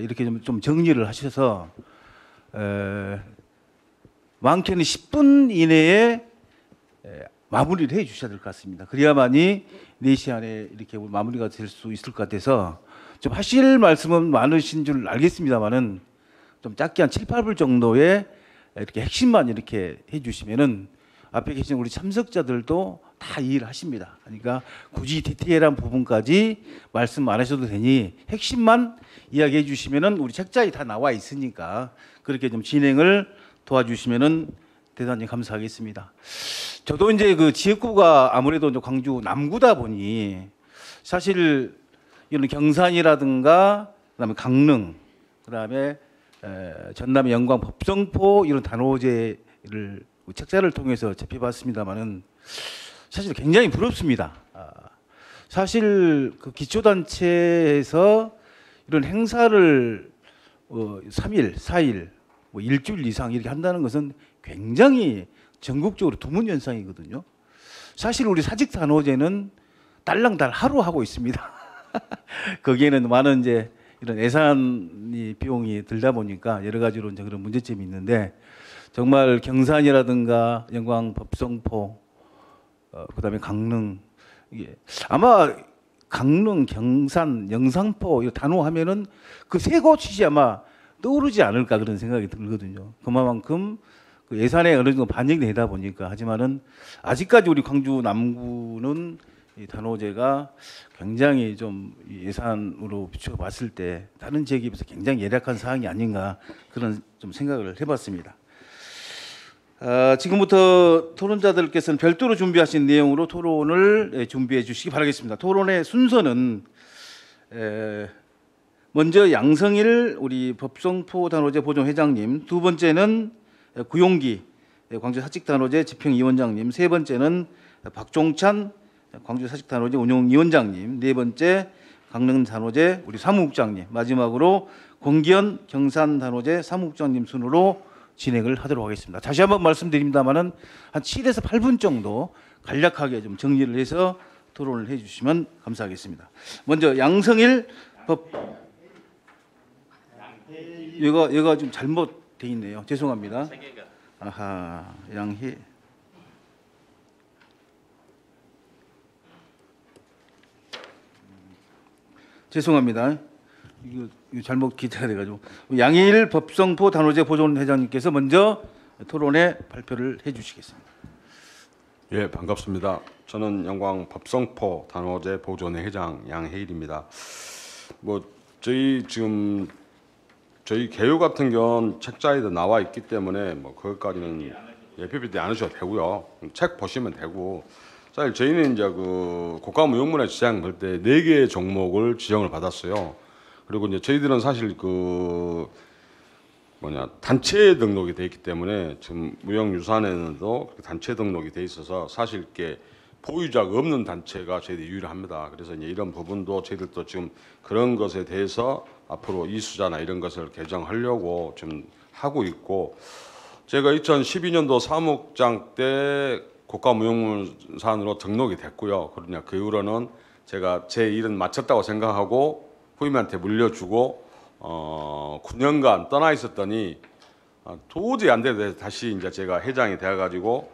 이렇게 좀 정리를 하셔서 많게는 10분 이내에 마무리를 해 주셔야 될 것 같습니다. 그래야만이 4시 안에 이렇게 마무리가 될 수 있을 것 같아서 좀 하실 말씀은 많으신 줄 알겠습니다만은 좀 짧게 한 7, 8분 정도의 이렇게 핵심만 이렇게 해 주시면은 앞에 계신 우리 참석자들도 다 이해를 하십니다. 그러니까 굳이 디테일한 부분까지 말씀 안 하셔도 되니 핵심만 이야기해 주시면은 우리 책자에 다 나와 있으니까 그렇게 좀 진행을 도와주시면은 대단히 감사하겠습니다. 저도 이제 그 지역구가 아무래도 이제 광주 남구다 보니 사실 이런 경산이라든가 그다음에 강릉 그다음에 전남의 영광 법성포 이런 단오제를 책자를 통해서 접해봤습니다만은 사실 굉장히 부럽습니다. 사실 그 기초단체에서 이런 행사를 3일, 4일, 뭐 일주일 이상 이렇게 한다는 것은 굉장히 전국적으로 드문 현상이거든요. 사실 우리 사직단오제는 딸랑달 하루 하고 있습니다. 거기에는 많은 이제 이런 예산이 비용이 들다 보니까 여러 가지로 이제 그런 문제점이 있는데 정말 경산이라든가 영광 법성포 그다음에 강릉 이게 아마 강릉, 경산, 영상포 이 단호하면은 그 세 곳이 아마 떠오르지 않을까 그런 생각이 들거든요. 그만큼 그 예산에 어느 정도 반영이 되다 보니까 하지만은 아직까지 우리 광주 남구는 이 단오제가 굉장히 좀 예산으로 비춰봤을 때 다른 지역에 비해서 굉장히 열악한 사항이 아닌가 그런 좀 생각을 해봤습니다. 지금부터 토론자들께서는 별도로 준비하신 내용으로 토론을 준비해 주시기 바라겠습니다. 토론의 순서는 먼저 양성일 우리 법성포 단오제 보존회장님, 두 번째는 구용기 광주 사직단오제 집행위원장님, 세 번째는 박종찬 광주 사직단오제 운영위원장님, 네 번째 강릉 단오제 우리 사무국장님, 마지막으로 권기현 경산 단오제 사무국장님 순으로 진행을 하도록 하겠습니다. 다시 한번 말씀드립니다만은 한 7에서 8분 정도 간략하게 좀 정리를 해서 토론을 해주시면 감사하겠습니다. 먼저 양성일 법 얘가 좀 잘못돼 있네요. 죄송합니다. 아하 양희 죄송합니다. 이거 잘못 기재가 돼가지고 양일 법성포 단오제 보존회장님께서 먼저 토론에 발표를 해주시겠습니다. 예, 반갑습니다. 저는 영광 법성포 단오제 보존회 회장 양해일입니다. 뭐 저희 개요 같은 경우는 책자에도 나와 있기 때문에 뭐 그것까지는 PPT 안 하셔도 되고요. 책 보시면 되고 사실 저희는 이제 그 국가무형문화 지정 볼 때 4개의 종목을 지정을 받았어요. 그리고 이제 저희들은 사실 그 단체 등록이 돼 있기 때문에 지금 무형유산에는도 단체 등록이 돼 있어서 사실 이렇게 보유자가 없는 단체가 저희들이 유일합니다. 그래서 이제 이런 부분도 저희들도 지금 그런 것에 대해서 앞으로 이수자나 이런 것을 개정하려고 좀 하고 있고, 제가 2012년도 사무국장 때 국가무형문산으로 등록이 됐고요. 그러냐 그 이후로는 제가 제 일은 마쳤다고 생각하고 후임한테 물려주고 9년간 떠나 있었더니 도저히 안 돼서 다시 이제 제가 회장이 돼가지고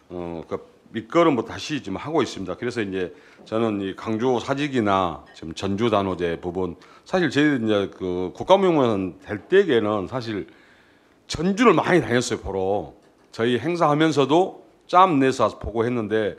그 밑거름부터 다시 지금 하고 있습니다. 그래서 이제 저는 이 강주 사직이나 지금 전주 단오제 부분 사실 저희 이제 그 국가무용원 될 때에는 사실 전주를 많이 다녔어요. 보러 저희 행사하면서도 짬 내서 보고 했는데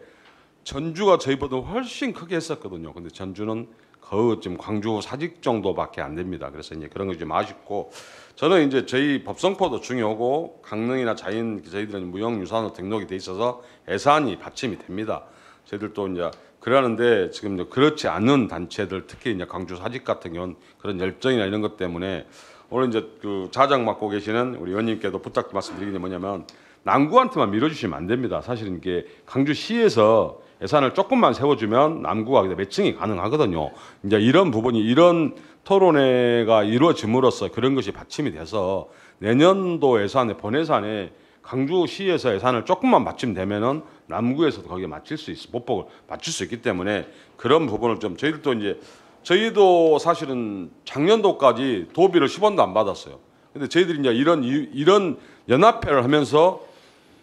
전주가 저희보다 훨씬 크게 했었거든요. 근데 전주는 거의 지금 광주 사직 정도밖에 안 됩니다. 그래서 이제 그런 게 좀 아쉽고 저는 이제 저희 법성포도 중요하고 강릉이나 자인 저희들은 무형유산으로 등록이 돼 있어서 예산이 받침이 됩니다. 저희들도 이제 그러는데 지금 이제 그렇지 않은 단체들 특히 이제 광주 사직 같은 경우는 그런 열정이나 이런 것 때문에 오늘 이제 그 자장 맡고 계시는 우리 의원님께도 부탁 말씀드리는 게 뭐냐면 남구한테만 밀어주시면 안 됩니다. 사실은 이게 강주시에서 예산을 조금만 세워주면 남구가 매칭이 가능하거든요. 이제 이런 부분이 이런 토론회가 이루어짐으로써 그런 것이 받침이 돼서 내년도 예산에 본예산에 강주시에서 예산을 조금만 받침되면은 남구에서도 거기에 맞출 수 있어 보폭을 맞출 수 있기 때문에 그런 부분을 좀 저희들도 이제 저희도 사실은 작년도까지 도비를 10원도 안 받았어요. 근데 저희들이 이제 이런 연합회를 하면서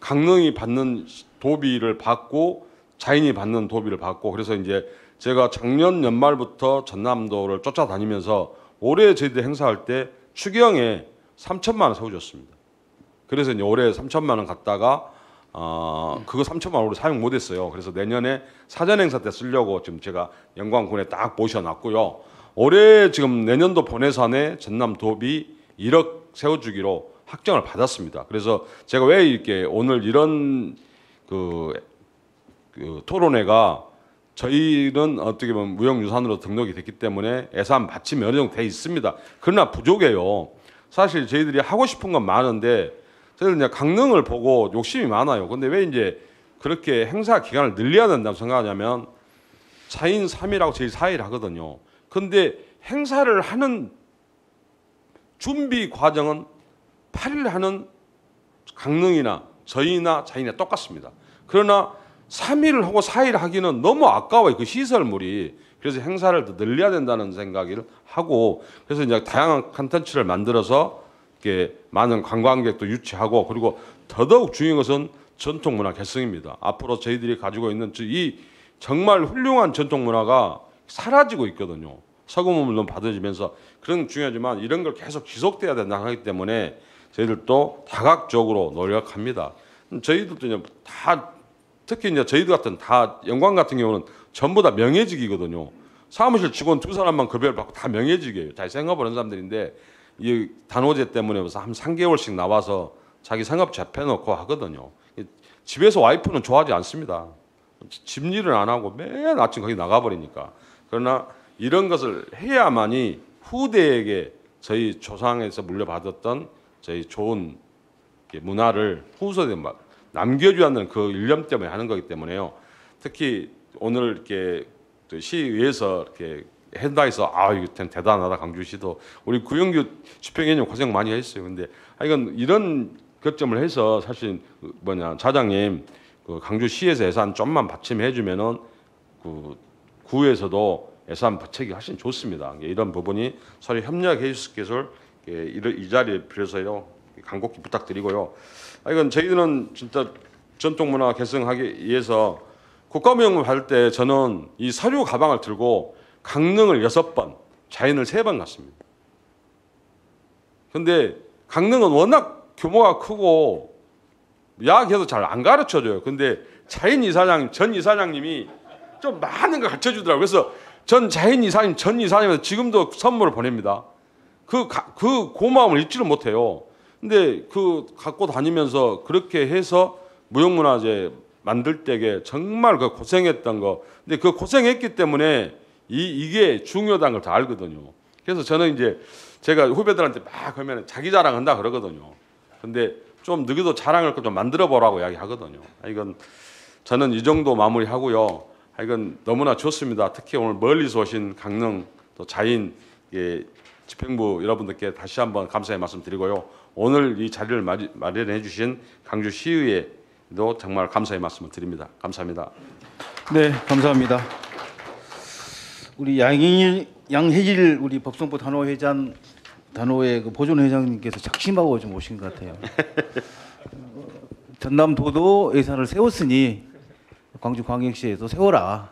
강릉이 받는 도비를 받고 자인이 받는 도비를 받고 그래서 이제 제가 작년 연말부터 전남도를 쫓아다니면서 올해 저희들 행사할 때 추경에 3천만 원 세워줬습니다. 그래서 이제 올해 3천만 원 갖다가 그거 3천만 원 올해 사용 못했어요. 그래서 내년에 사전 행사 때 쓰려고 지금 제가 영광군에 딱 모셔놨고요. 올해 지금 내년도 본예산에 전남 도비 1억 세워주기로 확정을 받았습니다. 그래서 제가 왜 이렇게 오늘 이런 그 토론회가 저희는 어떻게 보면 무형유산으로 등록이 됐기 때문에 예산 받침이 어느 정도 돼 있습니다. 그러나 부족해요. 사실 저희들이 하고 싶은 건 많은데 저희들 이제 강릉을 보고 욕심이 많아요. 근데 왜 이제 그렇게 행사 기간을 늘려야 된다고 생각하냐면 4인 3일하고 저희 4일 하거든요. 근데 행사를 하는 준비 과정은 8일 하는 강릉이나 저희나 자인이나 똑같습니다. 그러나 3일 하고 4일 하기는 너무 아까워요. 그 시설물이. 그래서 행사를 더 늘려야 된다는 생각을 하고 그래서 이제 다양한 콘텐츠를 만들어서 이렇게 많은 관광객도 유치하고 그리고 더더욱 중요한 것은 전통문화 계승입니다. 앞으로 저희들이 가지고 있는 이 정말 훌륭한 전통문화가 사라지고 있거든요. 서구문물론 받아지면서 그런 중요하지만 이런 걸 계속 지속돼야 된다 하기 때문에 저희들도 다각적으로 노력합니다. 저희들도 이제 다 특히 이제 저희들 같은 다 영광 같은 경우는 전부 다 명예직이거든요. 사무실 직원 2사람만 급여를 받고 다 명예직이에요. 잘 생업을 하는 사람들인데 이 단오제 때문에 한 3개월씩 나와서 자기 생업 잡혀놓고 하거든요. 집에서 와이프는 좋아하지 않습니다. 집일을 안 하고 매일 아침 거기 나가버리니까. 그러나 이런 것을 해야만이 후대에게 저희 조상에서 물려받았던 저희 좋은 문화를 후세대 남겨줘야 하는 그 일념 때문에 하는 거기 때문에요. 특히 오늘 이렇게 시의회에서 이렇게 hen다해서 이거 참 대단하다 강주시도 우리 구영규 집행위원님 고생 많이 했어요. 근데 이건 이런 것점을 해서 사실 자장님 그 강주시에서 예산 좀만 받침해주면은 그 구에서도 예산 버책이 훨씬 좋습니다. 이런 부분이 서로 협력해 주실 것을 이 자리에 빌어서요 간곡히 부탁드리고요. 이건 저희들은 진짜 전통문화 계승하기 위해서 국가무용을 받을 때 저는 이 서류 가방을 들고 강릉을 6번, 자인을 3번 갔습니다. 근데 강릉은 워낙 규모가 크고 야기해도 잘 안 가르쳐줘요. 근데 자인 이사장, 전 이사장님이 좀 많은 걸 가르쳐주더라고요. 그래서 전 자인 이사님, 전 이사님한테 지금도 선물을 보냅니다. 그 고마움을 잊지를 못해요. 근데 그 갖고 다니면서 그렇게 해서 무형문화재 만들 때에 정말 그 고생했던 거. 근데 그 고생했기 때문에 이게 중요하다는 걸 다 알거든요. 그래서 저는 이제 제가 후배들한테 막 하면 자기 자랑한다 그러거든요. 근데 좀 너희도 자랑을 좀 만들어 보라고 이야기하거든요. 이건 저는 이 정도 마무리하고요. 이건 너무나 좋습니다. 특히 오늘 멀리서 오신 강릉 또 자인 집행부 여러분들께 다시 한번 감사의 말씀드리고요. 오늘 이 자리를 마련해 주신 강주시의회도 정말 감사의 말씀을 드립니다. 감사합니다. 네, 감사합니다. 우리 양혜일 우리 법성부 단오회 그 보존회장님께서 작심하고 좀 오신 것 같아요. 전남도도 예산을 세웠으니 광주광역시에도 세워라.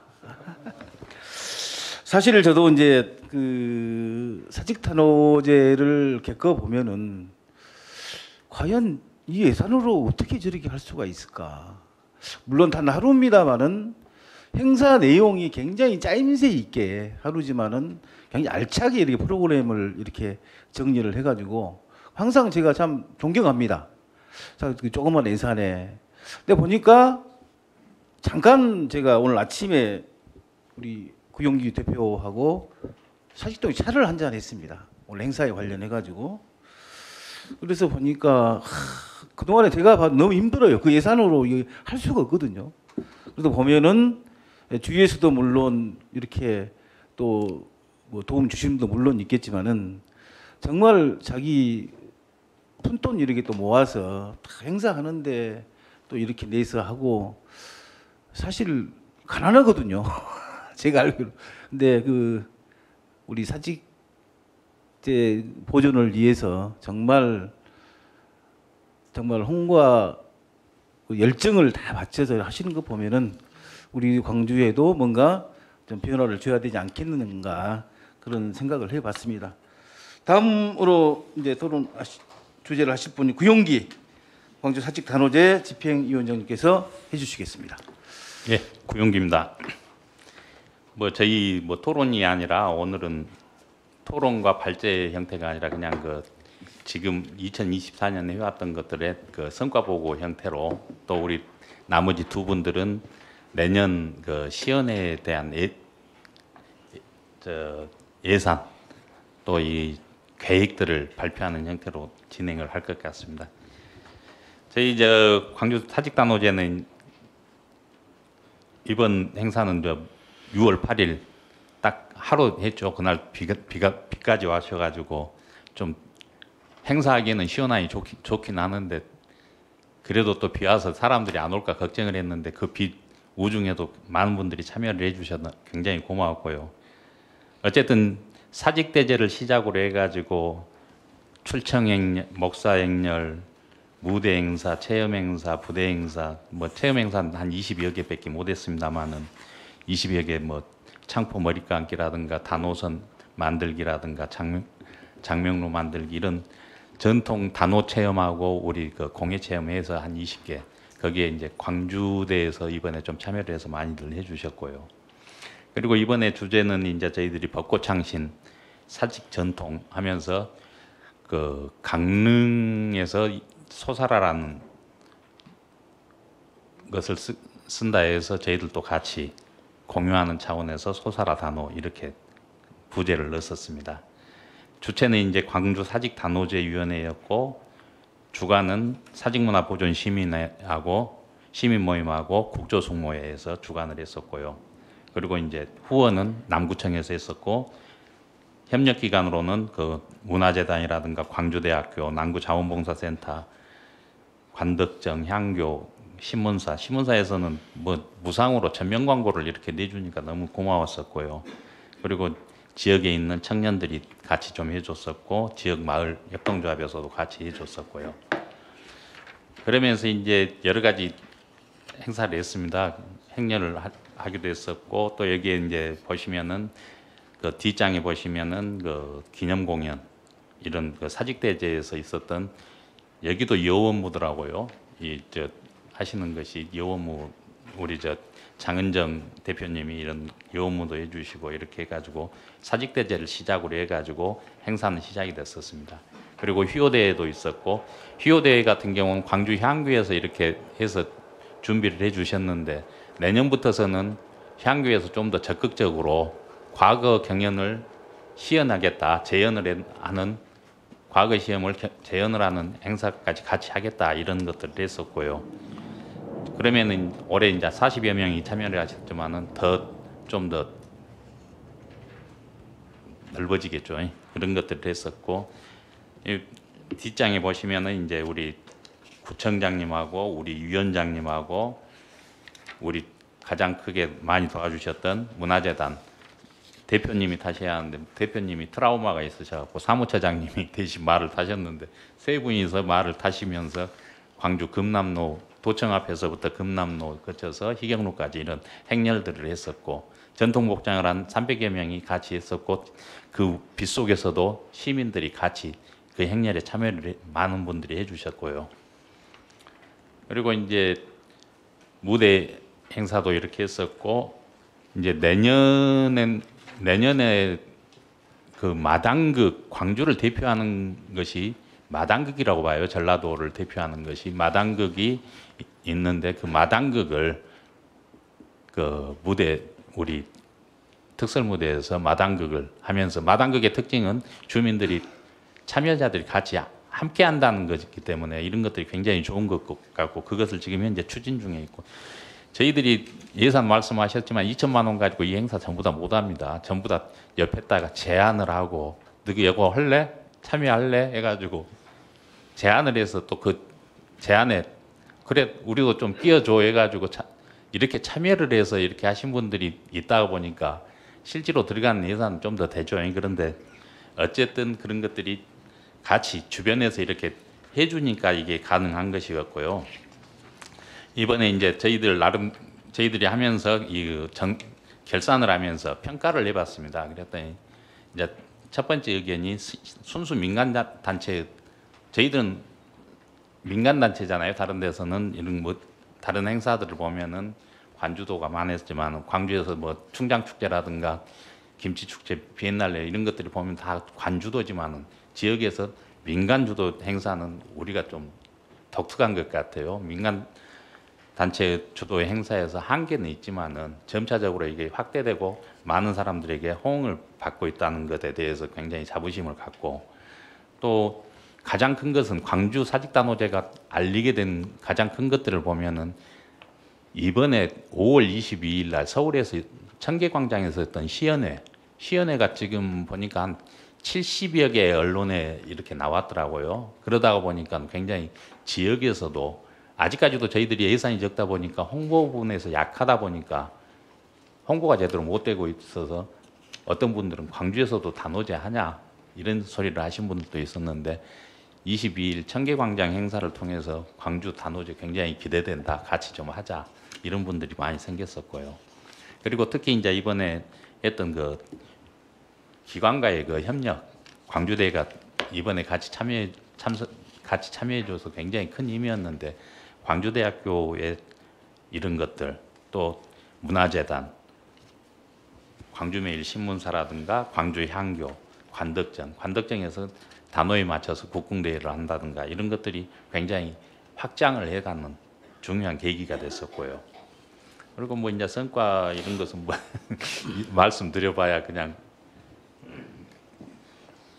사실 저도 이제 그 사직탄호제를 겪어 보면은 과연 이 예산으로 어떻게 저렇게 할 수가 있을까? 물론 단 하루입니다만은 행사 내용이 굉장히 짜임새 있게 하루지만은 굉장히 알차게 이렇게 프로그램을 이렇게 정리를 해가지고 항상 제가 참 존경합니다. 자, 그 조그만 예산에. 근데 보니까 잠깐 제가 오늘 아침에 우리 구용기 대표하고 사직동에 차를 한잔 했습니다. 오늘 행사에 관련해가지고. 그래서 보니까 그동안에 제가 봐도 너무 힘들어요. 그 예산으로 할 수가 없거든요. 그래서 보면은 주위에서도 물론 이렇게 또 뭐 도움 주시는 분도 물론 있겠지만은 정말 자기 푼돈 이렇게 또 모아서 다 행사하는데 또 이렇게 내서 하고 사실 가난하거든요. 제가 알기로. 근데 그 우리 사직제 보존을 위해서 정말 홍과 열정을 다 바쳐서 하시는 거 보면은 우리 광주에도 뭔가 좀 변화를 줘야 되지 않겠는가 그런 생각을 해봤습니다. 다음으로 이제 토론 주제를 하실 분이 구용기 광주 사직 단오제 집행위원장님께서 해주시겠습니다. 예, 구용기입니다. 저희 토론이 아니라 오늘은 토론과 발제 형태가 아니라 그냥 그 지금 2024년에 해왔던 것들의 그 성과 보고 형태로 또 우리 나머지 두 분들은 내년 그 시연회에 대한 예산 또 이 계획들을 발표하는 형태로 진행을 할 것 같습니다. 저희 광주 사직단오제는 이번 행사는 6월 8일 딱 하루 했죠. 그날 비까지 와셔가지고 좀 행사하기에는 시원하니 좋긴 하는데 그래도 또 비 와서 사람들이 안 올까 걱정을 했는데 그 비 우중에도 많은 분들이 참여를 해주셔서 굉장히 고마웠고요. 어쨌든 사직대제를 시작으로 해가지고 출청행렬, 목사행렬, 무대 행사, 체험 행사, 부대 행사, 체험 행사는 한 20여 개밖에 못했습니다만은 20여 개 창포 머리 감기라든가 단오선 만들기라든가 장명로 만들기 이런 전통 단오 체험하고 우리 그 공예 체험해서 한 20개 거기에 이제 광주대에서 이번에 좀 참여를 해서 많이들 해주셨고요. 그리고 이번에 주제는 이제 저희들이 벚꽃창신 사직 전통 하면서 그 강릉에서 소사라라는 것을 쓴다 해서 저희들도 같이 공유하는 차원에서 소사라 단오 이렇게 부제를 넣었습니다. 주체는 이제 광주 사직 단오제 위원회였고 주관은 사직문화보존 시민회하고 시민 모임하고 국조숙모회에서 주관을 했었고요. 그리고 이제 후원은 남구청에서 했었고 협력기관으로는 그 문화재단이라든가 광주대학교, 남구자원봉사센터, 관덕정, 향교, 신문사에서는 무상으로 전면 광고를 이렇게 내주니까 너무 고마웠었고요. 그리고 지역에 있는 청년들이 같이 좀 해줬었고 지역 마을 협동조합에서도 같이 해줬었고요. 그러면서 이제 여러 가지 행사를 했습니다. 행렬을 하기도 했었고 또 여기에 이제 보시면은 그 뒷장에 보시면은 그 기념 공연 이런 그 사직대제에서 있었던 여기도 여원무더라고요. 하시는 것이 여원무 우리 장은정 대표님이 이런 여원무도 해주시고 이렇게 해가지고 사직대제를 시작으로 해가지고 행사는 시작이 됐었습니다. 그리고 휘호대회도 있었고 휘호대회 같은 경우는 광주 향교에서 이렇게 해서 준비를 해주셨는데 내년부터서는 향교에서 좀 더 적극적으로 과거 경연을 시연하겠다, 재연을 하는 과거 시험을 재연을 하는 행사까지 같이 하겠다 이런 것들을 했었고요. 그러면은 올해 이제 40여 명이 참여를 하셨지만은 좀 더 넓어지겠죠. 그런 것들을 했었고 이 뒷장에 보시면은 이제 우리 구청장님하고 우리 위원장님하고 우리 가장 크게 많이 도와주셨던 문화재단 대표님이 타셔야 하는데 대표님이 트라우마가 있으셔갖고 사무처장님이 대신 말을 타셨는데 세 분이서 말을 타시면서 광주 금남로 도청 앞에서부터 금남로 거쳐서 희경로까지 이런 행렬들을 했었고 전통복장을 한 300여 명이 같이 했었고 그 빗속에서도 시민들이 같이 그 행렬에 참여를 많은 분들이 해주셨고요. 그리고 이제 무대 행사도 이렇게 했었고 이제 내년에 그 마당극 광주를 대표하는 것이 마당극이라고 봐요. 전라도를 대표하는 것이 마당극이 있는데 그 마당극을 그 무대 우리 특설 무대에서 마당극을 하면서 마당극의 특징은 주민들이 참여자들이 같이 함께 한다는 것이기 때문에 이런 것들이 굉장히 좋은 것 같고 그것을 지금 현재 추진 중에 있고 저희들이 예산 말씀하셨지만 2천만 원 가지고 이 행사 전부 다 못합니다. 전부 다 옆에다가 제안을 하고 너 이거 할래? 참여할래? 해가지고 제안을 해서 또 그 제안에 그래 우리도 좀 끼워줘 해가지고 이렇게 참여를 해서 이렇게 하신 분들이 있다가 보니까 실제로 들어가는 예산은 좀 더 되죠. 그런데 어쨌든 그런 것들이 같이 주변에서 이렇게 해주니까 이게 가능한 것이었고요. 이번에 이제 저희들이 하면서 결산을 하면서 평가를 해봤습니다. 그랬더니 이제 첫 번째 의견이 순수 민간 단체, 저희들은 민간 단체잖아요. 다른 데서는 이런 뭐 다른 행사들을 보면은 관주도가 많았지만 광주에서 뭐 충장축제라든가 김치축제, 비엔날레 이런 것들을 보면 다 관주도지만은 지역에서 민간 주도 행사는 우리가 좀 독특한 것 같아요. 민간 단체 주도의 행사에서 한계는 있지만은 점차적으로 이게 확대되고 많은 사람들에게 호응을 받고 있다는 것에 대해서 굉장히 자부심을 갖고 또 가장 큰 것은 광주 사직단오제가 알리게 된 가장 큰 것들을 보면은 이번에 5월 22일 날 서울에서 청계광장에서 했던 시연회가 지금 보니까 한 70여 개의 언론에 이렇게 나왔더라고요. 그러다가 보니까 굉장히 지역에서도 아직까지도 저희들이 예산이 적다 보니까 홍보 부분에서 약하다 보니까 홍보가 제대로 못 되고 있어서 어떤 분들은 광주에서도 단오제 하냐 이런 소리를 하신 분들도 있었는데 22일 청계광장 행사를 통해서 광주 단오제 굉장히 기대된다. 같이 좀 하자. 이런 분들이 많이 생겼었고요. 그리고 특히 이제 이번에 했던 그 기관과의 그 협력, 광주대가 이번에 같이 참여해줘서 굉장히 큰 힘이었는데 광주대학교의 이런 것들 또 문화재단, 광주매일신문사라든가 광주향교, 관덕정에서 단오에 맞춰서 국궁대회를 한다든가 이런 것들이 굉장히 확장을 해가는 중요한 계기가 됐었고요. 그리고 뭐 이제 성과 이런 것은 뭐 말씀드려봐야 그냥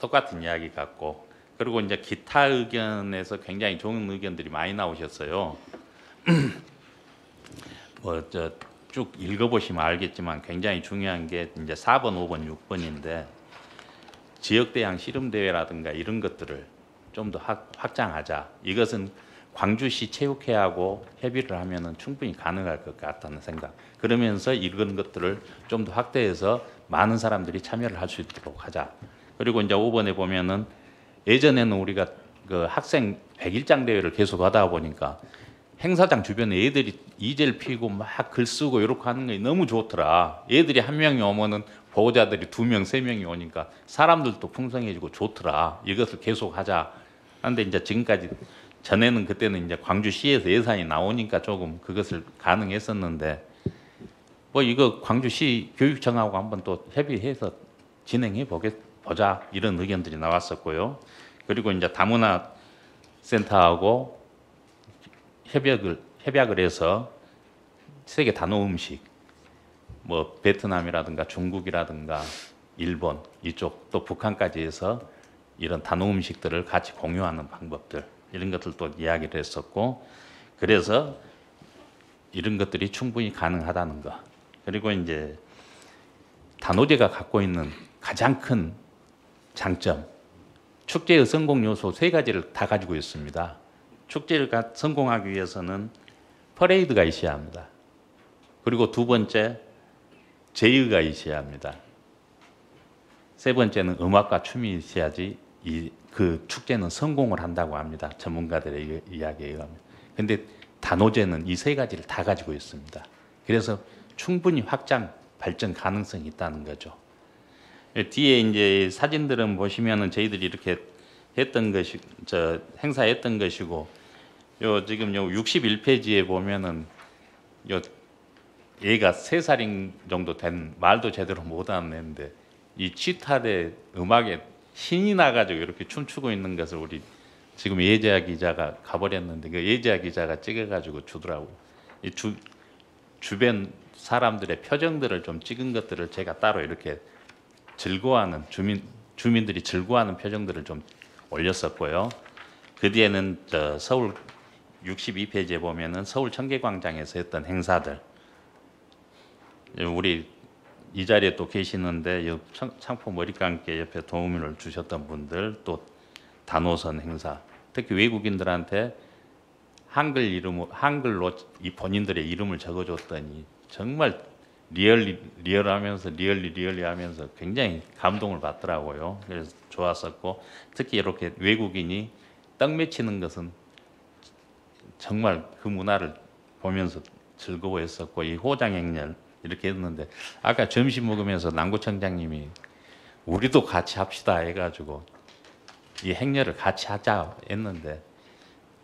똑같은 이야기 같고 그리고 이제 기타 의견에서 굉장히 좋은 의견들이 많이 나오셨어요. 뭐 저 쭉 읽어보시면 알겠지만 굉장히 중요한 게 이제 4번, 5번, 6번인데 지역대항 씨름대회라든가 이런 것들을 좀 더 확장하자. 이것은 광주시 체육회하고 협의를 하면은 충분히 가능할 것 같다는 생각. 그러면서 이런 것들을 좀 더 확대해서 많은 사람들이 참여를 할 수 있도록 하자. 그리고 이제 5번에 보면은 예전에는 우리가 그 학생 100일장 대회를 계속 하다 보니까 행사장 주변에 애들이 이젤 피고 막 글 쓰고 이렇게 하는 게 너무 좋더라. 애들이 한 명이 오면은 보호자들이 2명, 3명이 오니까 사람들도 풍성해지고 좋더라. 이것을 계속 하자. 그런데 이제 지금까지 전에는 그때는 이제 광주시에서 예산이 나오니까 조금 그것을 가능했었는데 뭐 이거 광주시 교육청하고 한번 또 협의해서 진행해 보자 이런 의견들이 나왔었고요. 그리고 이제 다문화 센터하고 협약을 해서 세계 단오 음식 뭐 베트남이라든가 중국이라든가 일본 이쪽 또 북한까지 해서 이런 단오 음식들을 같이 공유하는 방법들 이런 것들도 이야기를 했었고 그래서 이런 것들이 충분히 가능하다는 거 그리고 이제 단오제가 갖고 있는 가장 큰 장점 축제의 성공 요소 3가지를 다 가지고 있습니다. 축제를 성공하기 위해서는 퍼레이드가 있어야 합니다. 그리고 2번째 제의가 있어야 합니다. 3번째는 음악과 춤이 있어야지 그 축제는 성공을 한다고 합니다. 전문가들의 이야기에 의하면. 근데 단오제는 이 세 가지를 다 가지고 있습니다. 그래서 충분히 확장 발전 가능성이 있다는 거죠. 뒤에 이제 사진들은 보시면은 저희들이 이렇게 했던 것이 행사했던 것이고, 요 지금 요 61페이지에 보면은 요 얘가 3살 정도 된, 말도 제대로 못하는 애인데 이 치타대 음악에 신이 나가지고 이렇게 춤추고 있는 것을 우리 지금 예재하 기자가 가버렸는데 그 예재하 기자가 찍어가지고 주더라고. 이 주변 사람들의 표정들을 좀 찍은 것들을 제가 따로 이렇게 즐거워하는 주민들이 즐거워하는 표정들을 좀 올렸었고요. 그 뒤에는 서울 62페이지에 보면은 서울 청계광장에서 했던 행사들, 우리 이 자리에 또 계시는데 창포 머리감기 옆에 도움을 주셨던 분들, 또 단오선 행사, 특히 외국인들한테 한글로 이 본인들의 이름을 적어줬더니 정말 리얼하면서 리얼리 하면서 굉장히 감동을 받더라고요. 그래서 좋았었고, 특히 이렇게 외국인이 떡 맺히는 것은 정말 그 문화를 보면서 즐거워했었고, 이 호장행렬 이렇게 했는데 아까 점심 먹으면서 남구청장님이 우리도 같이 합시다 해가지고 이 행렬을 같이 하자 했는데,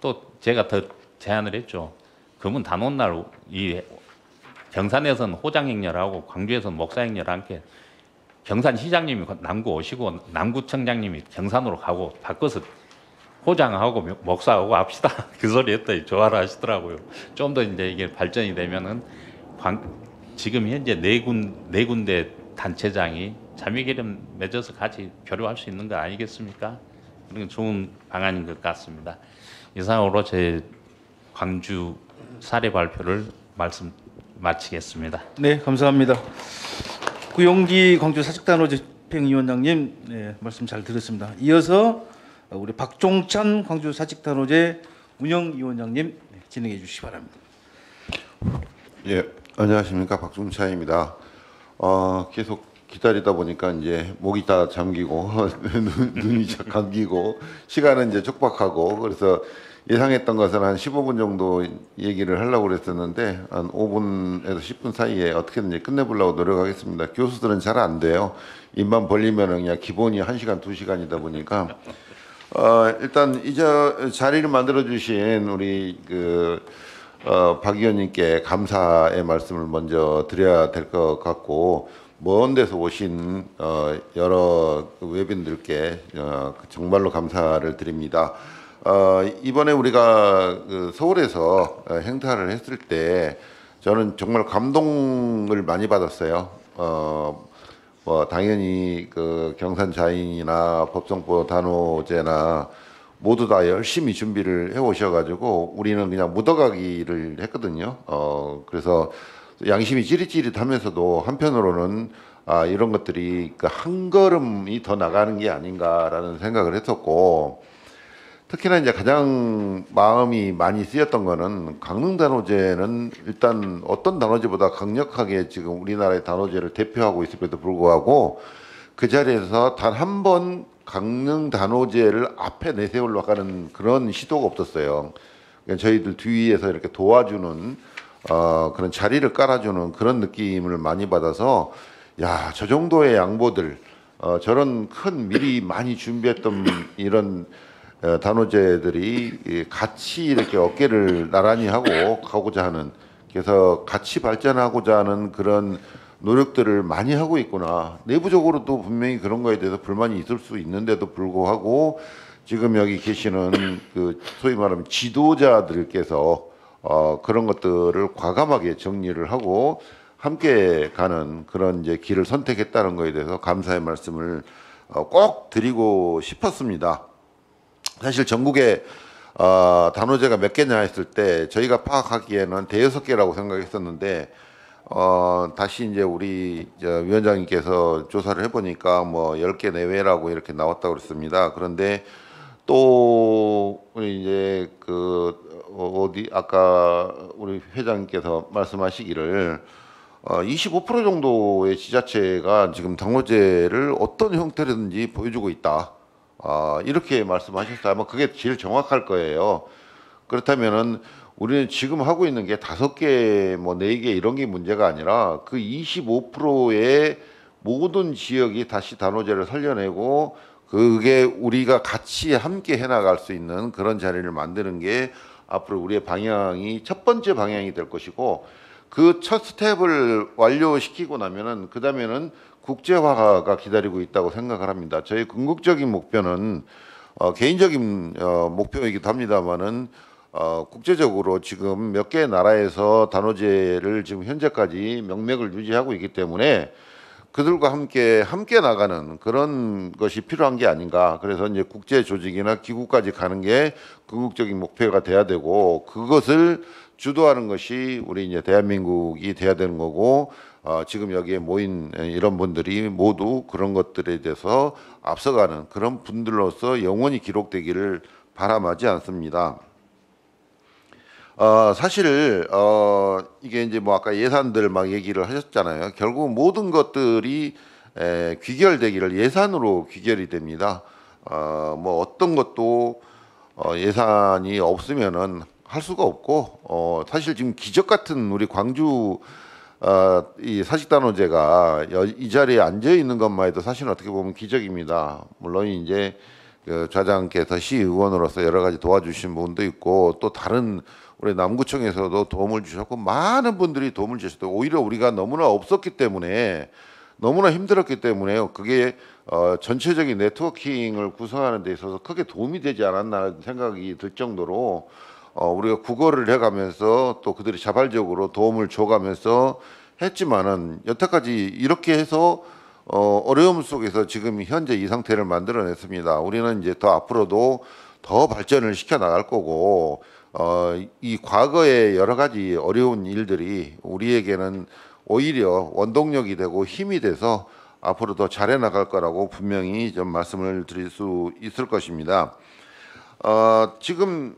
또 제가 더 제안을 했죠. 그러면 단오날 이 경산에서는 호장행렬하고 광주에서는 목사행렬 함께 경산시장님이 남구 오시고 남구청장님이 경산으로 가고 바꿔서 호장하고 목사하고 합시다. 그 소리 했더니 좋아라 하시더라고요. 좀 더 이제 이게 발전이 되면은 지금 현재 네 군데 단체장이 자매결연 맺어서 같이 교류할 수 있는 거 아니겠습니까? 그런 좋은 방안인 것 같습니다. 이상으로 제 광주 사례 발표를 마치겠습니다. 네, 감사합니다. 구용기 광주 사직단오제 집행위원장님, 네, 말씀 잘 들었습니다. 이어서 우리 박종찬 광주 사직단오제 운영위원장님 진행해 주시기 바랍니다. 예, 안녕하십니까, 박종찬입니다. 계속 기다리다 보니까 이제 목이 다 잠기고 눈이 감기고 시간은 이제 촉박하고, 그래서 예상했던 것은 한 15분 정도 얘기를 하려고 그랬었는데 한 5분에서 10분 사이에 어떻게든 이제 끝내보려고 노력하겠습니다. 교수들은 잘 안 돼요. 입만 벌리면 그냥 기본이 1시간, 2시간이다 보니까 일단 이제 자리를 만들어 주신 우리 박 의원님께 감사의 말씀을 먼저 드려야 될 것 같고, 먼 데서 오신 여러 외빈들께 정말로 감사를 드립니다. 이번에 우리가 서울에서 행사를 했을 때 저는 정말 감동을 많이 받았어요. 뭐 당연히 경산 자인이나 법성포 단오제나 모두 다 열심히 준비를 해 오셔가지고 우리는 그냥 묻어가기를 했거든요. 그래서 양심이 찌릿찌릿하면서도 한편으로는 이런 것들이 한 걸음이 더 나가는 게 아닌가라는 생각을 했었고, 특히나 이제 가장 마음이 많이 쓰였던 거는 강릉 단오제는 일단 어떤 단오제보다 강력하게 지금 우리나라의 단오제를 대표하고 있음에도 불구하고 그 자리에서 단 한 번 강릉 단오제를 앞에 내세우려고 하는 그런 시도가 없었어요. 그러니까 저희들 뒤에서 이렇게 도와주는 그런 자리를 깔아주는 그런 느낌을 많이 받아서, 야, 저 정도의 양보들, 저런 큰 미리 많이 준비했던 이런 단오제들이 같이 이렇게 어깨를 나란히 하고 가고자 하는, 그래서 같이 발전하고자 하는 그런 노력들을 많이 하고 있구나. 내부적으로도 분명히 그런 거에 대해서 불만이 있을 수 있는데도 불구하고 지금 여기 계시는 소위 말하면 지도자들께서 그런 것들을 과감하게 정리를 하고 함께 가는 그런 이제 길을 선택했다는 거에 대해서 감사의 말씀을 꼭 드리고 싶었습니다. 사실 전국에 단오제가 몇 개냐 했을 때 저희가 파악하기에는 5-6개라고 생각했었는데, 다시 이제 우리 위원장님께서 조사를 해보니까 뭐 10개 내외라고 이렇게 나왔다고 그랬습니다. 그런데 또 우리 이제 아까 우리 회장님께서 말씀하시기를 25% 정도의 지자체가 지금 단오제를 어떤 형태로든지 보여주고 있다. 이렇게 말씀하셨어요. 아마 그게 제일 정확할 거예요. 그렇다면은 우리는 지금 하고 있는 게 5개, 뭐 4개 이런 게 문제가 아니라 그 25%의 모든 지역이 다시 단오제를 살려내고 그게 우리가 같이 함께 해나갈 수 있는 그런 자리를 만드는 게 앞으로 우리의 방향이 첫 번째 방향이 될 것이고, 그 첫 스텝을 완료시키고 나면은 그 다음에는 국제화가 기다리고 있다고 생각을 합니다. 저희 궁극적인 목표는 개인적인 목표이기도 합니다만은 국제적으로 지금 몇 개의 나라에서 단오제를 지금 현재까지 명맥을 유지하고 있기 때문에 그들과 함께 나가는 그런 것이 필요한 게 아닌가. 그래서 이제 국제 조직이나 기구까지 가는 게 궁극적인 목표가 돼야 되고, 그것을 주도하는 것이 우리 이제 대한민국이 돼야 되는 거고, 지금 여기에 모인 이런 분들이 모두 그런 것들에 대해서 앞서가는 그런 분들로서 영원히 기록되기를 바람하지 않습니다. 사실 이게 이제 뭐 아까 예산들 막 얘기를 하셨잖아요. 결국 모든 것들이 귀결되기를 예산으로 귀결이 됩니다. 뭐 어떤 것도 예산이 없으면은 할 수가 없고, 사실 지금 기적 같은 우리 광주 이 사직단오제가 이 자리에 앉아 있는 것만 해도 사실 어떻게 보면 기적입니다. 물론 이제 그 좌장께서 시의원으로서 여러 가지 도와주신 부분도 있고, 또 다른 우리 남구청에서도 도움을 주셨고, 많은 분들이 도움을 주셨고, 오히려 우리가 너무나 없었기 때문에, 너무나 힘들었기 때문에 그게 전체적인 네트워킹을 구성하는 데 있어서 크게 도움이 되지 않았나 생각이 들 정도로 우리가 국어를 해가면서 또 그들이 자발적으로 도움을 줘가면서 했지만은 여태까지 이렇게 해서 어려움 속에서 지금 현재 이 상태를 만들어냈습니다. 우리는 이제 더 앞으로도 더 발전을 시켜 나갈 거고, 이 과거의 여러 가지 어려운 일들이 우리에게는 오히려 원동력이 되고 힘이 돼서 앞으로 더 잘해 나갈 거라고 분명히 좀 말씀을 드릴 수 있을 것입니다. 지금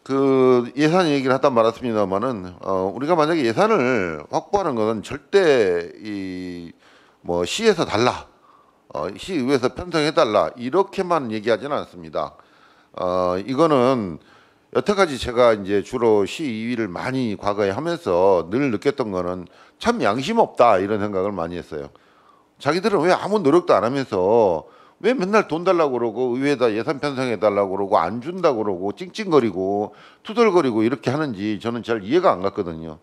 그 예산 얘기를 하다 말았습니다만은 우리가 만약에 예산을 확보하는 것은 절대 이 뭐 시에서 달라, 시의회에서 편성해 달라 이렇게만 얘기하지는 않습니다. 이거는 여태까지 제가 이제 주로 시의위를 많이 과거에 하면서 늘 느꼈던 거는 참 양심 없다 이런 생각을 많이 했어요. 자기들은 왜 아무 노력도 안 하면서 왜 맨날 돈 달라고 그러고 의회에다 예산 편성해 달라고 그러고 안 준다고 그러고 찡찡거리고 투덜거리고 이렇게 하는지 저는 잘 이해가 안 갔거든요.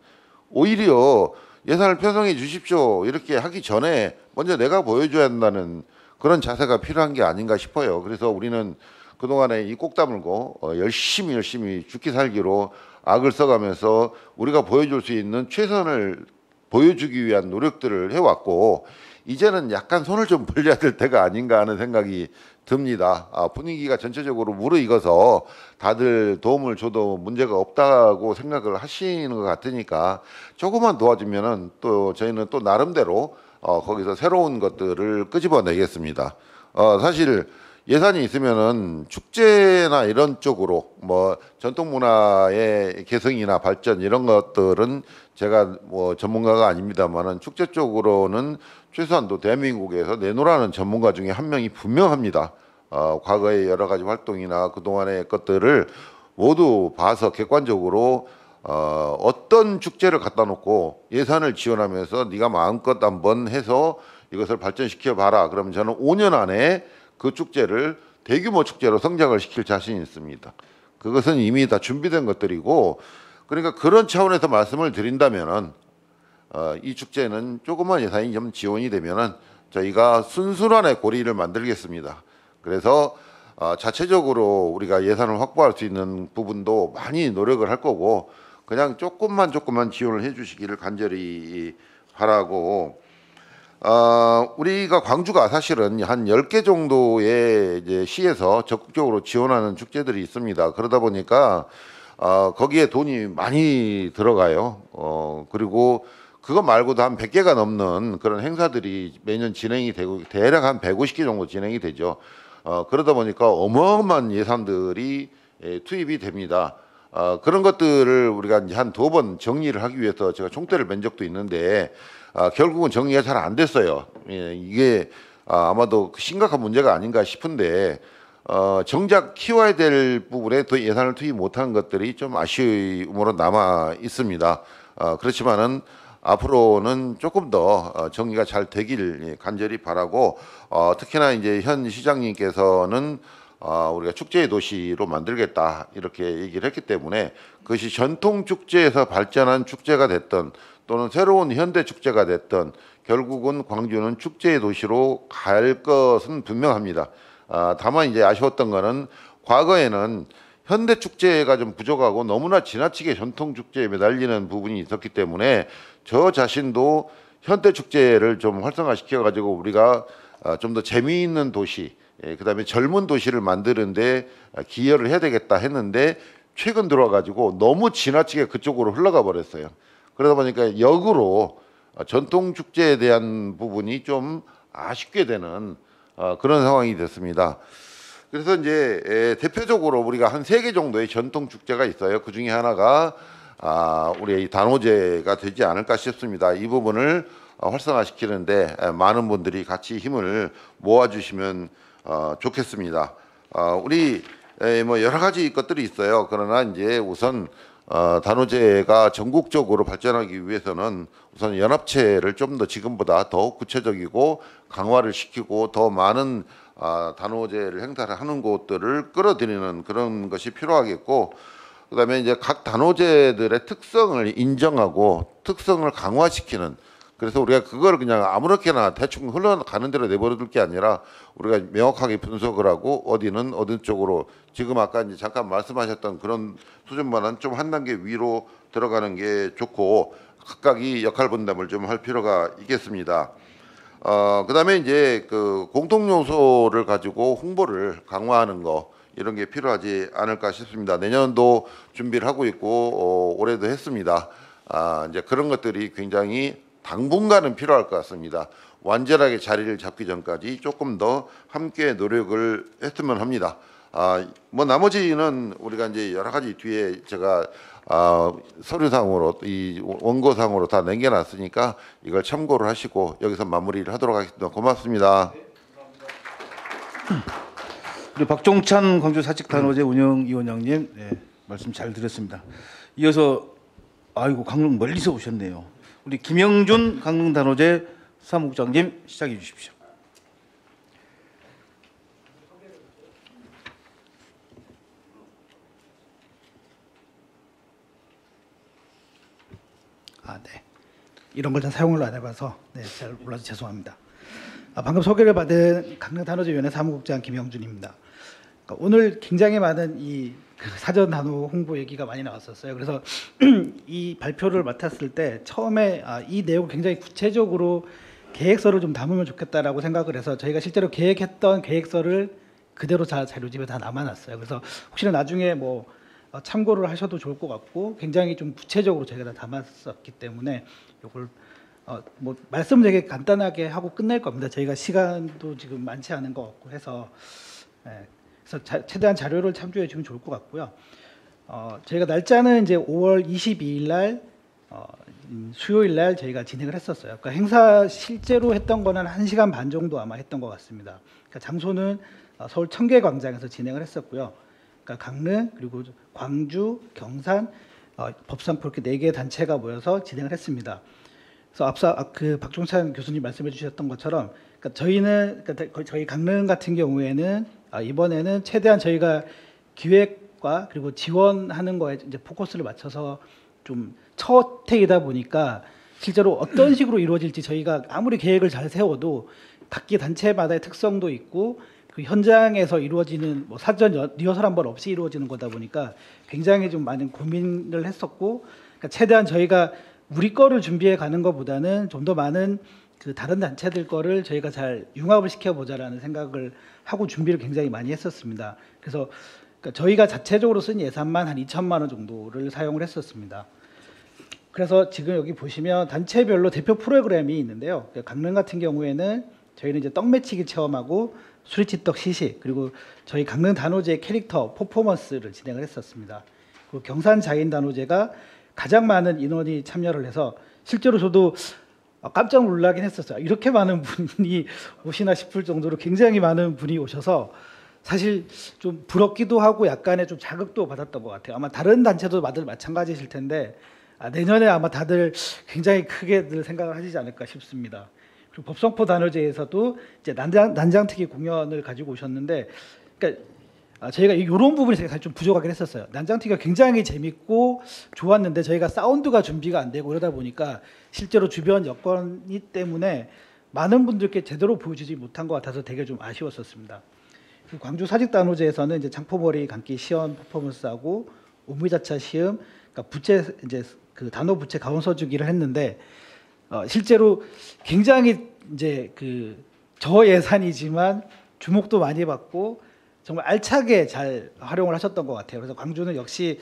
오히려 예산을 편성해 주십시오 이렇게 하기 전에 먼저 내가 보여줘야 한다는 그런 자세가 필요한 게 아닌가 싶어요. 그래서 우리는 그동안에 이 꼭 다물고 열심히 죽기 살기로 악을 써가면서 우리가 보여줄 수 있는 최선을 보여주기 위한 노력들을 해왔고, 이제는 약간 손을 좀 벌려야 될 때가 아닌가 하는 생각이 듭니다. 분위기가 전체적으로 무르익어서 다들 도움을 줘도 문제가 없다고 생각을 하시는 것 같으니까 조금만 도와주면은 또 저희는 또 나름대로 거기서 새로운 것들을 끄집어내겠습니다. 사실 예산이 있으면은 축제나 이런 쪽으로 뭐 전통 문화의 개성이나 발전 이런 것들은 제가 뭐 전문가가 아닙니다만은 축제 쪽으로는 최소한도 대한민국에서 내놓으라는 전문가 중에 한 명이 분명합니다. 과거의 여러 가지 활동이나 그동안의 것들을 모두 봐서 객관적으로 어떤 축제를 갖다 놓고 예산을 지원하면서 네가 마음껏 한번 해서 이것을 발전시켜 봐라. 그러면 저는 5년 안에 그 축제를 대규모 축제로 성장을 시킬 자신이 있습니다. 그것은 이미 다 준비된 것들이고, 그러니까 그런 차원에서 말씀을 드린다면은 이 축제는 조그만 예산이 좀 지원이 되면은 저희가 순순한의 고리를 만들겠습니다. 그래서 자체적으로 우리가 예산을 확보할 수 있는 부분도 많이 노력을 할 거고, 그냥 조금만 지원을 해주시기를 간절히 바라고. 우리가 광주가 사실은 한 10개 정도의 이제 시에서 적극적으로 지원하는 축제들이 있습니다. 그러다 보니까 거기에 돈이 많이 들어가요. 그리고 그거 말고도 한 100개가 넘는 그런 행사들이 매년 진행이 되고 대략 한 150개 정도 진행이 되죠. 그러다 보니까 어마어마한 예산들이 투입이 됩니다. 그런 것들을 우리가 한 2번 정리를 하기 위해서 제가 총대를 맨 적도 있는데 결국은 정리가 잘 안 됐어요. 이게 아마도 심각한 문제가 아닌가 싶은데 정작 키워야 될 부분에 더 예산을 투입 못하는 것들이 좀 아쉬움으로 남아 있습니다. 그렇지만은 앞으로는 조금 더 정리가 잘 되길 간절히 바라고, 특히나 이제 현 시장님께서는 우리가 축제의 도시로 만들겠다 이렇게 얘기를 했기 때문에 그것이 전통 축제에서 발전한 축제가 됐던 또는 새로운 현대 축제가 됐던 결국은 광주는 축제의 도시로 갈 것은 분명합니다. 다만 이제 아쉬웠던 거는 과거에는 현대 축제가 좀 부족하고 너무나 지나치게 전통 축제에 매달리는 부분이 있었기 때문에 저 자신도 현대 축제를 좀 활성화시켜 가지고 우리가 좀 더 재미있는 도시, 그다음에 젊은 도시를 만드는데 기여를 해야 되겠다 했는데 최근 들어가지고 너무 지나치게 그쪽으로 흘러가 버렸어요. 그러다 보니까 역으로 전통 축제에 대한 부분이 좀 아쉽게 되는 그런 상황이 됐습니다. 그래서 이제 대표적으로 우리가 한 3개 정도의 전통 축제가 있어요. 그 중에 하나가 우리 이 단오제가 되지 않을까 싶습니다. 이 부분을 활성화시키는데 많은 분들이 같이 힘을 모아주시면 좋겠습니다. 우리 뭐 여러 가지 것들이 있어요. 그러나 이제 우선 단오제가 전국적으로 발전하기 위해서는 우선 연합체를 좀 더 지금보다 더 구체적이고 강화를 시키고 더 많은 단오제를 행사를 하는 곳들을 끌어들이는 그런 것이 필요하겠고, 그다음에 이제 각 단오제들의 특성을 인정하고 특성을 강화시키는, 그래서 우리가 그걸 그냥 아무렇게나 대충 흘러가는 대로 내버려둘 게 아니라 우리가 명확하게 분석을 하고 어디는 어느 쪽으로, 지금 아까 이제 잠깐 말씀하셨던 그런 수준보다는 좀 한 단계 위로 들어가는 게 좋고 각각이 역할 분담을 좀 할 필요가 있겠습니다. 그다음에 이제 그 공통 요소를 가지고 홍보를 강화하는 거, 이런 게 필요하지 않을까 싶습니다. 내년도 준비를 하고 있고 올해도 했습니다. 이제 그런 것들이 굉장히 당분간은 필요할 것 같습니다. 완전하게 자리를 잡기 전까지 조금 더 함께 노력을 했으면 합니다. 뭐 나머지는 우리가 이제 여러 가지 뒤에 제가 서류상으로 이 원고상으로 다 남겨놨으니까 이걸 참고를 하시고 여기서 마무리를 하도록 하겠습니다. 고맙습니다. 우리 박종찬 광주 사직단오제 운영위원장님, 네, 말씀 잘 들었습니다. 이어서 아이고 강릉 멀리서 오셨네요. 우리 김영준 강릉단오제 사무국장님 시작해 주십시오. 네. 이런 걸 잘 사용을 안 해봐서 잘 몰라서 죄송합니다. 방금 소개를 받은 강릉단오제위원회 사무국장 김영준입니다. 그러니까 오늘 굉장히 많은 이 사전 단오 홍보 얘기가 많이 나왔었어요. 그래서 이 발표를 맡았을 때 처음에 이 내용을 굉장히 구체적으로 계획서를 좀 담으면 좋겠다라고 생각을 해서 저희가 실제로 계획했던 계획서를 그대로 자료집에 다 남아놨어요. 그래서 혹시나 나중에 뭐 참고를 하셔도 좋을 것 같고 굉장히 좀 구체적으로 저희가 다 담았었기 때문에 이걸 뭐 말씀 되게 간단하게 하고 끝낼 겁니다. 저희가 시간도 지금 많지 않은 것 같고 해서 그래서 최대한 자료를 참조해 주면 좋을 것 같고요. 저희가 날짜는 이제 5월 22일 날 수요일 날 저희가 진행을 했었어요. 그러니까 행사 실제로 했던 거는 1시간 반 정도 아마 했던 것 같습니다. 그러니까 장소는 서울 청계광장에서 진행을 했었고요. 그러니까 강릉 그리고 광주, 경산, 법산포 이렇게 4개 단체가 모여서 진행을 했습니다. 그래서 앞서 그 박종찬 교수님 말씀해 주셨던 것처럼 그러니까 저희는 그러니까 저희 강릉 같은 경우에는 이번에는 최대한 저희가 기획과 그리고 지원하는 거에 이제 포커스를 맞춰서 좀 첫 해이다 보니까 실제로 어떤 식으로 이루어질지 저희가 아무리 계획을 잘 세워도 각기 단체마다의 특성도 있고 그 현장에서 이루어지는 뭐 사전 리허설 한 번 없이 이루어지는 거다 보니까 굉장히 좀 많은 고민을 했었고 그러니까 최대한 저희가 우리 거를 준비해 가는 것보다는 좀 더 많은 그 다른 단체들 거를 저희가 잘 융합을 시켜보자라는 생각을 하고 준비를 굉장히 많이 했었습니다. 그래서 그러니까 저희가 자체적으로 쓴 예산만 한 2천만 원 정도를 사용을 했었습니다. 그래서 지금 여기 보시면 단체별로 대표 프로그램이 있는데요. 그러니까 강릉 같은 경우에는 저희는 이제 떡매치기 체험하고 수리치떡 시식 그리고 저희 강릉 단오제 캐릭터 퍼포먼스를 진행을 했었습니다. 그리고 경산 자인 단오제가 가장 많은 인원이 참여를 해서 실제로 저도 깜짝 놀라긴 했었어요. 이렇게 많은 분이 오시나 싶을 정도로 굉장히 많은 분이 오셔서 사실 좀 부럽기도 하고 약간의 좀 자극도 받았던 것 같아요. 아마 다른 단체도 다들 마찬가지실 텐데 내년에 아마 다들 굉장히 크게들 생각을 하시지 않을까 싶습니다. 그리고 법성포 단오제에서도 이제 난장특위 공연을 가지고 오셨는데, 그러니까 저희가 이런 부분이 사실 좀 부족하긴 했었어요. 난장특위가 굉장히 재밌고 좋았는데 저희가 사운드가 준비가 안 되고 이러다 보니까 실제로 주변 여건이 때문에 많은 분들께 제대로 보여주지 못한 것 같아서 되게 좀 아쉬웠었습니다. 그리고 광주 사직단오제에서는 이제 장포머리 감기 시연 퍼포먼스하고 오미자차 시음, 그러니까 부채 이제 그 단오 부채 가온 서주기를 했는데 실제로 굉장히 이제 그 저예산이지만 주목도 많이 받고 정말 알차게 잘 활용을 하셨던 것 같아요. 그래서 광주는 역시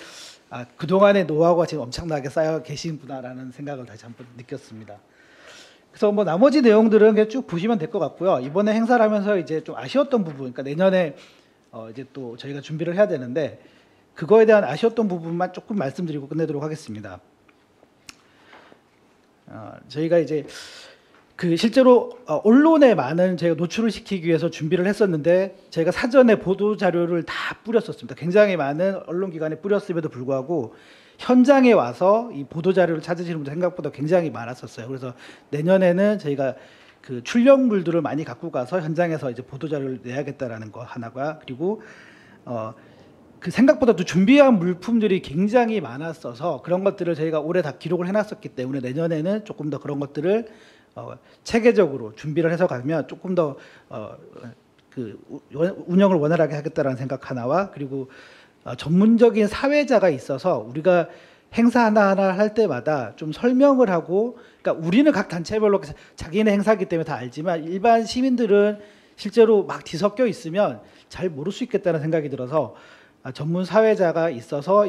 그동안의 노하우가 지금 엄청나게 쌓여 계신구나라는 생각을 다시 한번 느꼈습니다. 그래서 뭐 나머지 내용들은 그냥 쭉 보시면 될 것 같고요. 이번에 행사를 하면서 이제 좀 아쉬웠던 부분, 그러니까 내년에 이제 또 저희가 준비를 해야 되는데 그거에 대한 아쉬웠던 부분만 조금 말씀드리고 끝내도록 하겠습니다. 저희가 이제 그 실제로 언론에 많은 저희가 노출을 시키기 위해서 준비를 했었는데 저희가 사전에 보도 자료를 다 뿌렸었습니다. 굉장히 많은 언론기관에 뿌렸음에도 불구하고 현장에 와서 이 보도 자료를 찾으시는 분들 생각보다 굉장히 많았었어요. 그래서 내년에는 저희가 그 출력물들을 많이 갖고 가서 현장에서 이제 보도 자료를 내야겠다라는 거 하나가, 그리고 그 생각보다 또 준비한 물품들이 굉장히 많았어서 그런 것들을 저희가 올해 다 기록을 해놨었기 때문에 내년에는 조금 더 그런 것들을 체계적으로 준비를 해서 가면 조금 더 그 운영을 원활하게 하겠다라는 생각 하나와, 그리고 전문적인 사회자가 있어서 우리가 행사 하나하나 할 때마다 좀 설명을 하고, 그러니까 우리는 각 단체별로 자기네 행사이기 때문에 다 알지만 일반 시민들은 실제로 막 뒤섞여 있으면 잘 모를 수 있겠다는 생각이 들어서 전문 사회자가 있어서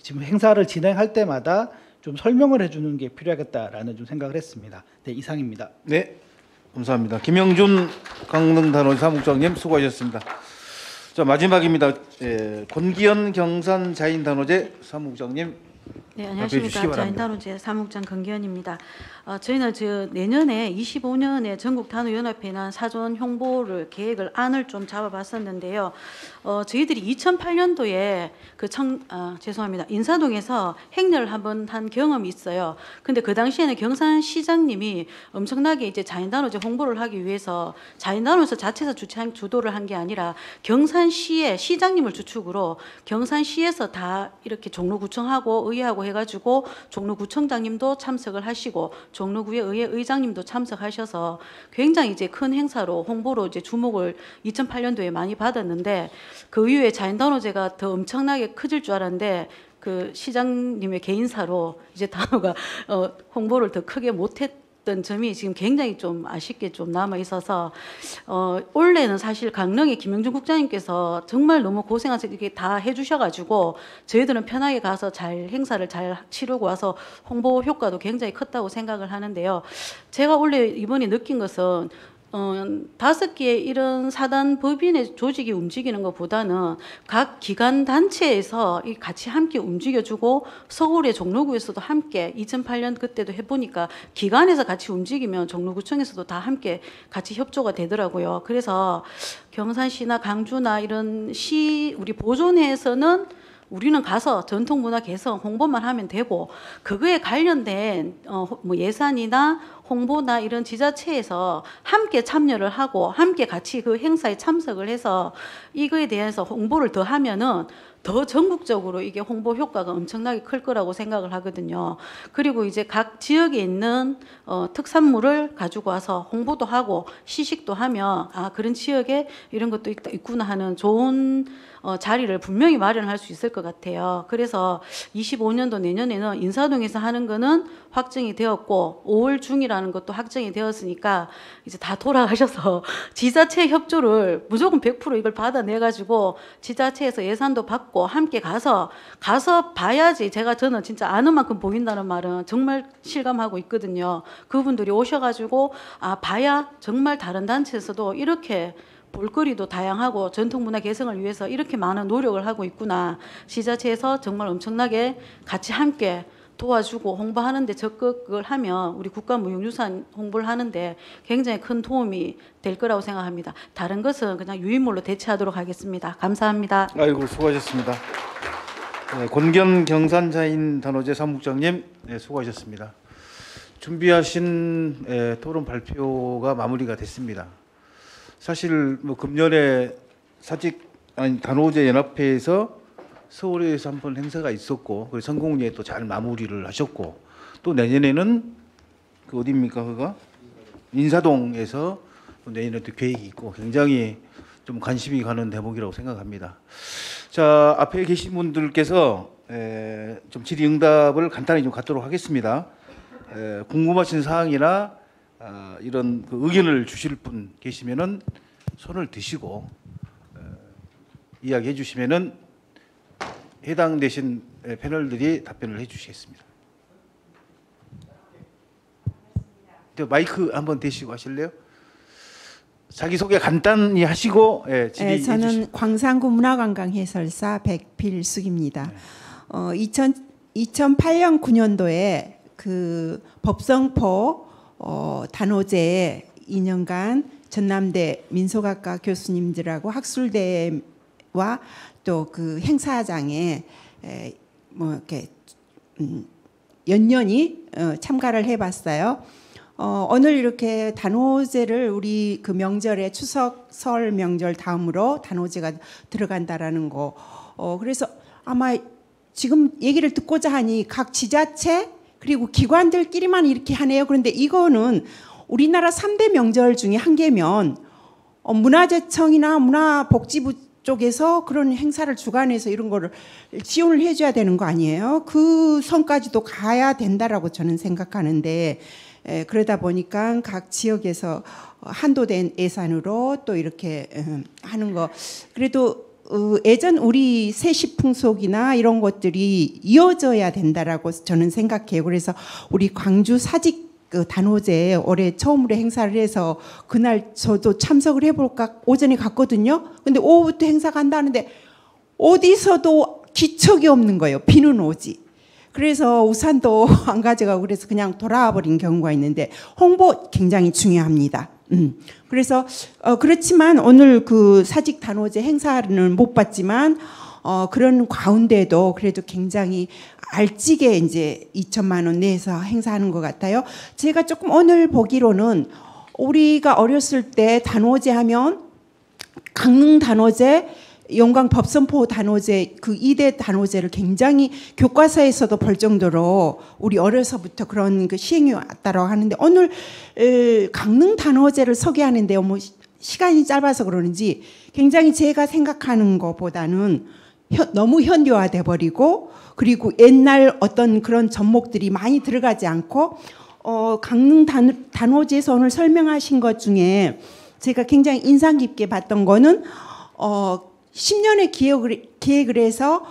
지금 행사를 진행할 때마다 좀 설명을 해주는 게 필요하겠다라는 좀 생각을 했습니다. 네, 이상입니다. 네, 감사합니다. 김영준 강릉단오제 사무국장님 수고하셨습니다. 자, 마지막입니다. 권기현 경산자인단오제 사무국장님. 네, 안녕하십니까. 자인단오제 사무국장 권기현입니다. 저희는 내년에 25년에 전국단오연합회에 대한 사전 홍보를 계획을 좀 잡아봤었는데요. 저희들이 2008년도에 죄송합니다. 인사동에서 행렬을 한번 한 경험이 있어요. 근데 그 당시에는 경산시장님이 엄청나게 이제 자인단오제 홍보를 하기 위해서 자인단오에서 자체에서 주도를 한 게 아니라 경산시의 시장님을 주축으로 경산시에서 다 이렇게 종로구청하고 의회하고 해가지고 종로구청장님도 참석을 하시고 종로구의 의회 의장님도 참석하셔서 굉장히 이제 큰 행사로 홍보로 이제 주목을 2008년도에 많이 받았는데, 그 이후에 자인단오제가 더 엄청나게 커질 줄 알았는데 그 시장님의 개인사로 이제 단오가 홍보를 더 크게 못했던 점이 지금 굉장히 좀 아쉽게 좀 남아 있어서 올해는 사실 강릉의 김영준 국장님께서 정말 너무 고생해서 이렇게 다 해주셔가지고 저희들은 편하게 가서 행사를 잘 치르고 와서 홍보 효과도 굉장히 컸다고 생각을 하는데요. 제가 원래 이번에 느낀 것은 5개의 이런 사단 법인의 조직이 움직이는 것보다는 각 기관 단체에서 같이 함께 움직여주고, 서울의 종로구에서도 함께 2008년 그때도 해보니까 기관에서 같이 움직이면 종로구청에서도 다 함께 같이 협조가 되더라고요. 그래서 경산시나 강주나 이런 우리 보존회에서는 우리는 가서 전통문화 개성 홍보만 하면 되고, 그거에 관련된 뭐 예산이나 홍보나 이런 지자체에서 함께 참여를 하고 함께 같이 그 행사에 참석을 해서 이거에 대해서 홍보를 더 하면은 더 전국적으로 이게 홍보 효과가 엄청나게 클 거라고 생각을 하거든요. 그리고 이제 각 지역에 있는 특산물을 가지고 와서 홍보도 하고 시식도 하면 그런 지역에 이런 것도 있구나 하는 좋은 자리를 분명히 마련할 수 있을 것 같아요. 그래서 25년도 내년에는 인사동에서 하는 거는 확정이 되었고 5월 중이라는 것도 확정이 되었으니까 이제 다 돌아가셔서 지자체 협조를 무조건 100% 이걸 받아내가지고 지자체에서 예산도 받고 함께 가서 봐야지 저는 진짜 아는 만큼 보인다는 말은 정말 실감하고 있거든요. 그분들이 오셔가지고 봐야 정말 다른 단체에서도 이렇게 볼거리도 다양하고 전통문화 개성을 위해서 이렇게 많은 노력을 하고 있구나. 지자체에서 정말 엄청나게 같이 함께 도와주고 홍보하는데 적극을 하면 우리 국가무형유산 홍보를 하는데 굉장히 큰 도움이 될 거라고 생각합니다. 다른 것은 그냥 유인물로 대체하도록 하겠습니다. 감사합니다. 아이고 수고하셨습니다. 네, 권견 경산자인 단오제 사무국장님 수고하셨습니다. 준비하신 토론 발표가 마무리가 됐습니다. 사실 뭐 금년에 단오제 연합회에서 서울에서 한번 행사가 있었고 그리고 성공리에 또 잘 마무리를 하셨고 또 내년에는 그 어디입니까 그가 인사동에서 내년에 또 계획이 있고 굉장히 좀 관심이 가는 대목이라고 생각합니다. 자 앞에 계신 분들께서 좀 질의응답을 간단히 좀 갖도록 하겠습니다. 궁금하신 사항이나 이런 그 의견을 주실 분 계시면은 손을 드시고 이야기해 주시면은 해당되신 패널들이 답변을 해주시겠습니다. 마이크 한번 대시고 하실래요? 자기소개 간단히 하시고 질의해 저는 주시면. 광산구 문화관광 해설사 백필숙입니다. 2008년 9년도에 그 법성포 단오제에 2년간 전남대 민속학과 교수님들하고 학술대와 또 그 행사장에 뭐 이렇게 연년이 참가를 해봤어요. 오늘 이렇게 단오제를 우리 그 명절에 추석 설 명절 다음으로 단오제가 들어간다라는 거. 그래서 아마 지금 얘기를 듣고자 하니 각 지자체 그리고 기관들끼리만 이렇게 하네요. 그런데 이거는 우리나라 3대 명절 중에 한 개면 문화재청이나 문화복지부 쪽에서 그런 행사를 주관해서 이런 거를 지원을 해줘야 되는 거 아니에요? 그 선까지도 가야 된다라고 저는 생각하는데 그러다 보니까 각 지역에서 한도된 예산으로 또 이렇게 하는 거 그래도 예전 우리 세시풍속이나 이런 것들이 이어져야 된다라고 저는 생각해요. 그래서 우리 광주 사직 그 단오제에 올해 처음으로 행사를 해서 그날 저도 참석을 해볼까 오전에 갔거든요. 근데 오후부터 행사가 한다는데 어디서도 기척이 없는 거예요. 비는 오지. 그래서 우산도 안 가져가고 그래서 그냥 돌아와 버린 경우가 있는데 홍보 굉장히 중요합니다. 그래서 그렇지만 오늘 그 사직 단오제 행사는 못 봤지만 그런 가운데도 그래도 굉장히 알찌게 이제 2천만 원 내에서 행사하는 것 같아요. 제가 조금 오늘 보기로는 우리가 어렸을 때 단오제 하면 강릉 단오제, 영광 법선포 단오제 그 2대 단오제를 굉장히 교과서에서도 볼 정도로 우리 어려서부터 그런 그 시행이 왔다고 하는데 오늘 강릉 단오제를 소개하는데요. 뭐 시간이 짧아서 그러는지 굉장히 제가 생각하는 것보다는 너무 현대화돼 버리고 그리고 옛날 어떤 그런 접목들이 많이 들어가지 않고 강릉 단오제에서 오늘 설명하신 것 중에 제가 굉장히 인상 깊게 봤던 거는 10년의 기획을 해서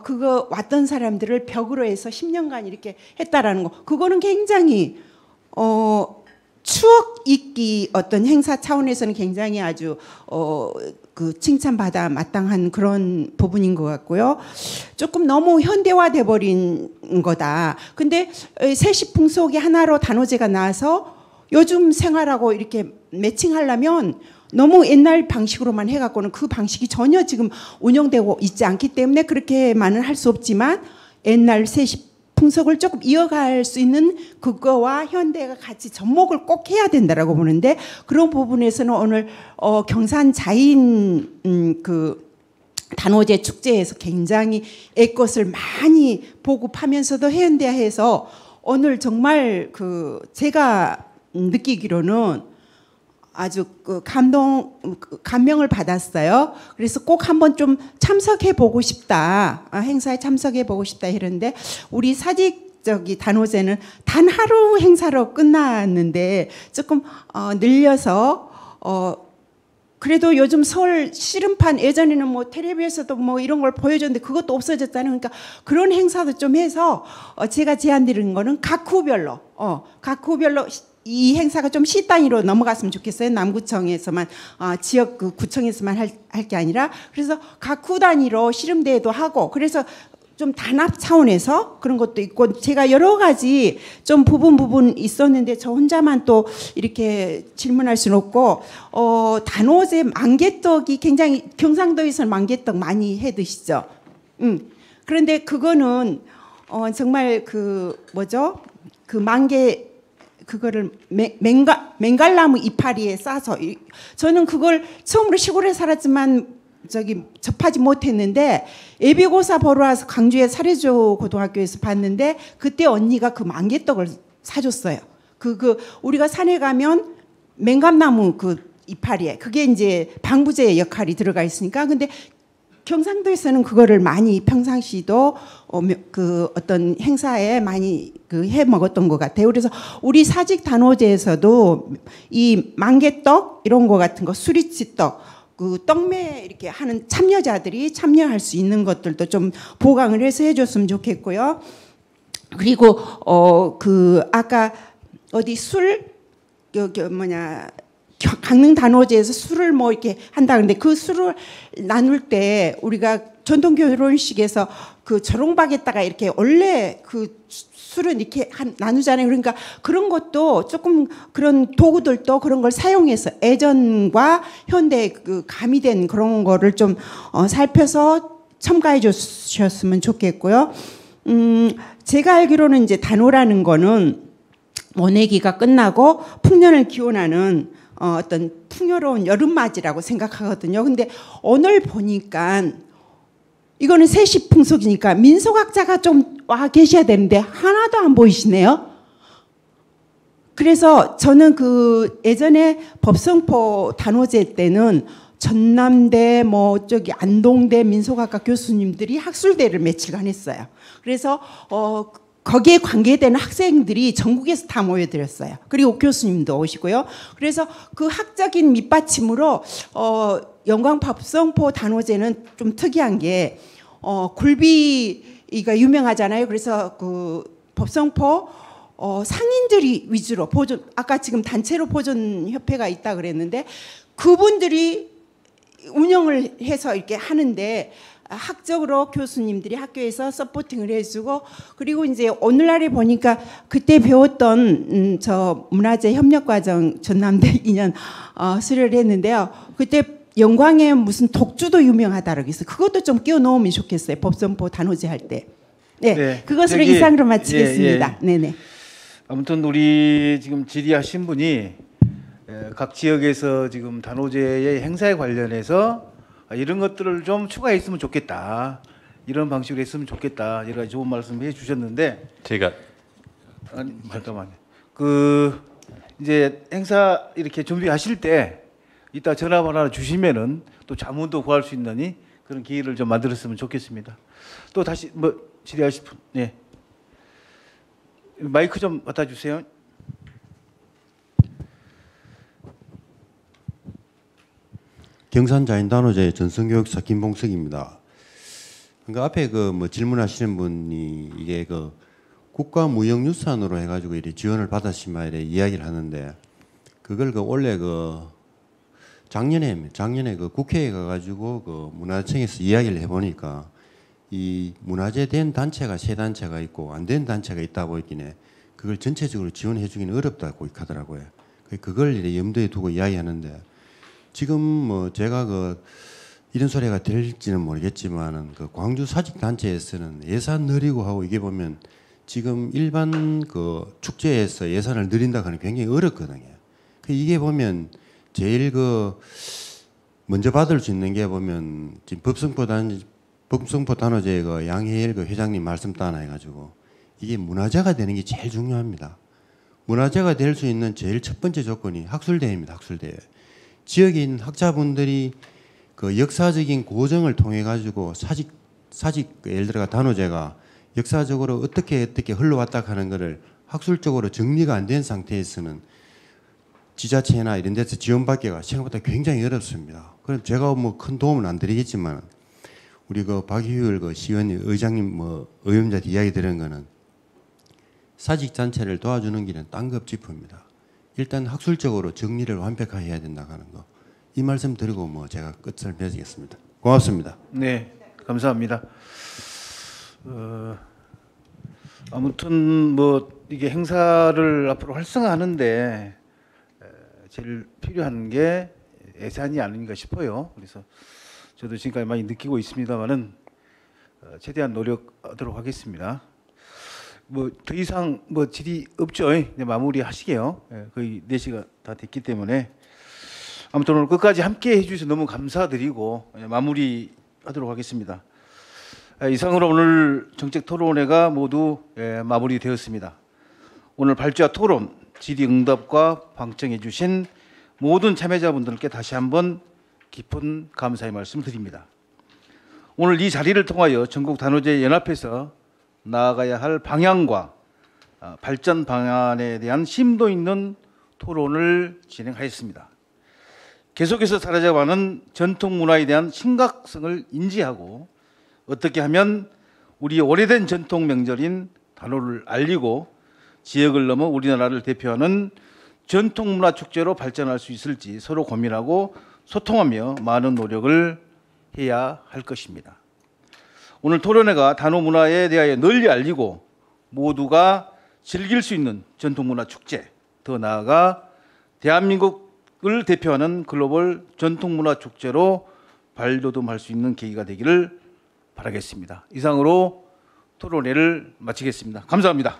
그거 왔던 사람들을 벽으로 해서 10년간 이렇게 했다라는 거 그거는 굉장히 추억 있기 어떤 행사 차원에서는 굉장히 아주 그 칭찬받아 마땅한 그런 부분인 것 같고요. 조금 너무 현대화돼 버린 거다. 근데 세시풍속이 하나로 단오제가 나와서 요즘 생활하고 이렇게 매칭하려면 너무 옛날 방식으로만 해갖고는 그 방식이 전혀 지금 운영되고 있지 않기 때문에 그렇게만은 할 수 없지만 옛날 세시풍속을 조금 이어갈 수 있는 그거와 현대가 같이 접목을 꼭 해야 된다라고 보는데 그런 부분에서는 오늘 경산 자인 그 단오제 축제에서 굉장히 애것을 많이 보급하면서도 현대화해서 오늘 정말 그 제가 느끼기로는 아주 그 감명을 받았어요. 그래서 꼭 한번 좀 참석해 보고 싶다. 행사에 참석해 보고 싶다 이러는데 우리 사직 단오제는 단 하루 행사로 끝났는데 조금 늘려서 그래도 요즘 서울 씨름판 예전에는 뭐 텔레비에서도 뭐 이런 걸 보여줬는데 그것도 없어졌잖아요. 그러니까 그런 행사도 좀 해서 제가 제안드리는 거는 각 후별로 이 행사가 좀 시 단위로 넘어갔으면 좋겠어요. 남구청에서만 지역 그 구청에서만 할 게 아니라 그래서 각 구 단위로 씨름대회도 하고 그래서 좀 단합 차원에서 그런 것도 있고 제가 여러 가지 좀 부분 있었는데 저 혼자만 또 이렇게 질문할 수는 없고 단오제 만개떡이 굉장히 경상도에서는 만개떡 많이 해 드시죠. 그런데 그거는 정말 그 뭐죠? 그 만개 그거를 맹갈나무 이파리에 싸서 저는 그걸 처음으로 시골에 살았지만 접하지 못했는데 예비고사 보러 와서 광주의 사례조 고등학교에서 봤는데 그때 언니가 그 만개떡을 사줬어요. 우리가 산에 가면 맹감나무 그 이파리에 그게 이제 방부제 역할이 들어가 있으니까 근데 경상도에서는 그거를 많이 평상시도 그 어떤 행사에 많이 그 해 먹었던 것 같아요. 그래서 우리 사직 단오제에서도 이 만개떡 이런 거 같은 거 수리치떡 그 떡매 이렇게 하는 참여자들이 참여할 수 있는 것들도 좀 보강을 해서 해줬으면 좋겠고요. 그리고 그 아까 어디 술 강릉 단오제에서 술을 뭐 이렇게 한다 그러는데 그 술을 나눌 때 우리가 전통 결혼식에서 그 조롱박에다가 이렇게 원래 그 술은 이렇게 나누잖아요. 그러니까 그런 것도 조금 그런 도구들도 그런 걸 사용해서 예전과 현대 그 가미된 그런 거를 좀 살펴서 첨가해 주셨으면 좋겠고요. 제가 알기로는 이제 단오라는 거는 원해기가 끝나고 풍년을 기원하는 어떤 풍요로운 여름맞이라고 생각하거든요. 근데 오늘 보니까 이거는 세시풍속이니까 민속학자가 좀 와 계셔야 되는데 하나도 안 보이시네요. 그래서 저는 그 예전에 법성포 단오제 때는 전남대 뭐 저기 안동대 민속학과 교수님들이 학술대를 며칠간 했어요. 그래서 거기에 관계되는 학생들이 전국에서 다 모여들었어요. 그리고 교수님도 오시고요. 그래서 그 학적인 밑받침으로 영광 법성포 단오제는 좀 특이한 게 굴비가 유명하잖아요. 그래서 그 법성포 상인들이 위주로 보존 아까 지금 단체로 보존 협회가 있다 그랬는데 그분들이 운영을 해서 이렇게 하는데 학적으로 교수님들이 학교에서 서포팅을 해주고 그리고 이제 오늘날에 보니까 그때 배웠던 저 문화재 협력과정 전남대 2년 수료를 했는데요. 그때 영광에 무슨 독주도 유명하다라고 해서 그것도 좀 끼워 넣으면 좋겠어요. 법성포 단오제 할 때. 네, 네, 그것으로 이상으로 마치겠습니다. 네네. 아무튼 우리 지금 질의하신 분이 각 지역에서 지금 단오제의 행사에 관련해서 이런 것들을 좀 추가했으면 좋겠다. 이런 방식으로 했으면 좋겠다. 여러 가지 좋은 말씀 해주셨는데 제가 아니 잠깐만요. 그 이제 행사 이렇게 준비하실 때 이따 전화번호 주시면은 또 자문도 구할 수 있는 그런 기회를 좀 만들었으면 좋겠습니다. 또 다시 뭐 질의하실 분, 네. 마이크 좀 갖다 주세요. 경산자인단오제 전성교육사 김봉석입니다. 그러니까 앞에 그 뭐 질문하시는 분이 이게 그 국가무형유산으로 해가지고 이렇게 지원을 받았지만 이렇게 이야기를 하는데 그걸 그 원래 그 작년에 그 국회에 가가지고 그 문화청에서 이야기를 해보니까 이 문화재 된 단체가 세 단체가 있고 안 된 단체가 있다 보이기에 그걸 전체적으로 지원해주기는 어렵다고 하더라고요. 그걸 이제 염두에 두고 이야기하는데. 지금 뭐 제가 그 이런 소리가 될지는 모르겠지만은 그 광주 사직 단체에서는 예산 늘리고 하고 이게 보면 지금 일반 그 축제에서 예산을 늘린다 하는 굉장히 어렵거든요. 이게 보면 제일 그 먼저 받을 수 있는 게 보면 지금 법성포 단오제 그 양혜일 그 회장님 말씀 따라 해가지고 이게 문화재가 되는 게 제일 중요합니다. 문화재가 될 수 있는 제일 첫 번째 조건이 학술대회입니다. 학술대회. 지역에 있는 학자분들이 그 역사적인 고정을 통해 가지고 사직 예를 들어 단오제가 역사적으로 어떻게 흘러왔다 하는 것을 학술적으로 정리가 안 된 상태에서는 지자체나 이런 데서 지원받기가 생각보다 굉장히 어렵습니다. 그럼 제가 뭐 큰 도움은 안 드리겠지만 우리 그 박희율 그 시의원님 의장님 뭐 의원님한테 이야기 드린 거는 사직 단체를 도와주는 길은 땅겁지포입니다. 일단 학술적으로 정리를 완벽하게 해야 된다 하는 거. 이 말씀 드리고 뭐 제가 끝을 맺겠습니다. 고맙습니다. 네, 감사합니다. 아무튼 뭐 이게 행사를 앞으로 활성화하는데 제일 필요한 게 예산이 아닌가 싶어요. 그래서 저도 지금까지 많이 느끼고 있습니다만은 최대한 노력하도록 하겠습니다. 뭐 더 이상 뭐 질의 없죠. 이제 마무리하시게요. 거의 4시가 다 됐기 때문에 아무튼 오늘 끝까지 함께 해주셔서 너무 감사드리고 마무리하도록 하겠습니다. 이상으로 오늘 정책토론회가 모두 마무리되었습니다. 오늘 발제와 토론, 질의응답과 방청해 주신 모든 참여자분들께 다시 한번 깊은 감사의 말씀을 드립니다. 오늘 이 자리를 통하여 전국 단오제 연합에서 나아가야 할 방향과 발전 방안에 대한 심도 있는 토론을 진행하였습니다. 계속해서 사라져가는 전통 문화에 대한 심각성을 인지하고 어떻게 하면 우리의 오래된 전통 명절인 단오를 알리고 지역을 넘어 우리나라를 대표하는 전통 문화 축제로 발전할 수 있을지 서로 고민하고 소통하며 많은 노력을 해야 할 것입니다. 오늘 토론회가 단오 문화에 대하여 널리 알리고 모두가 즐길 수 있는 전통 문화 축제, 더 나아가 대한민국을 대표하는 글로벌 전통 문화 축제로 발돋움할 수 있는 계기가 되기를 바라겠습니다. 이상으로 토론회를 마치겠습니다. 감사합니다.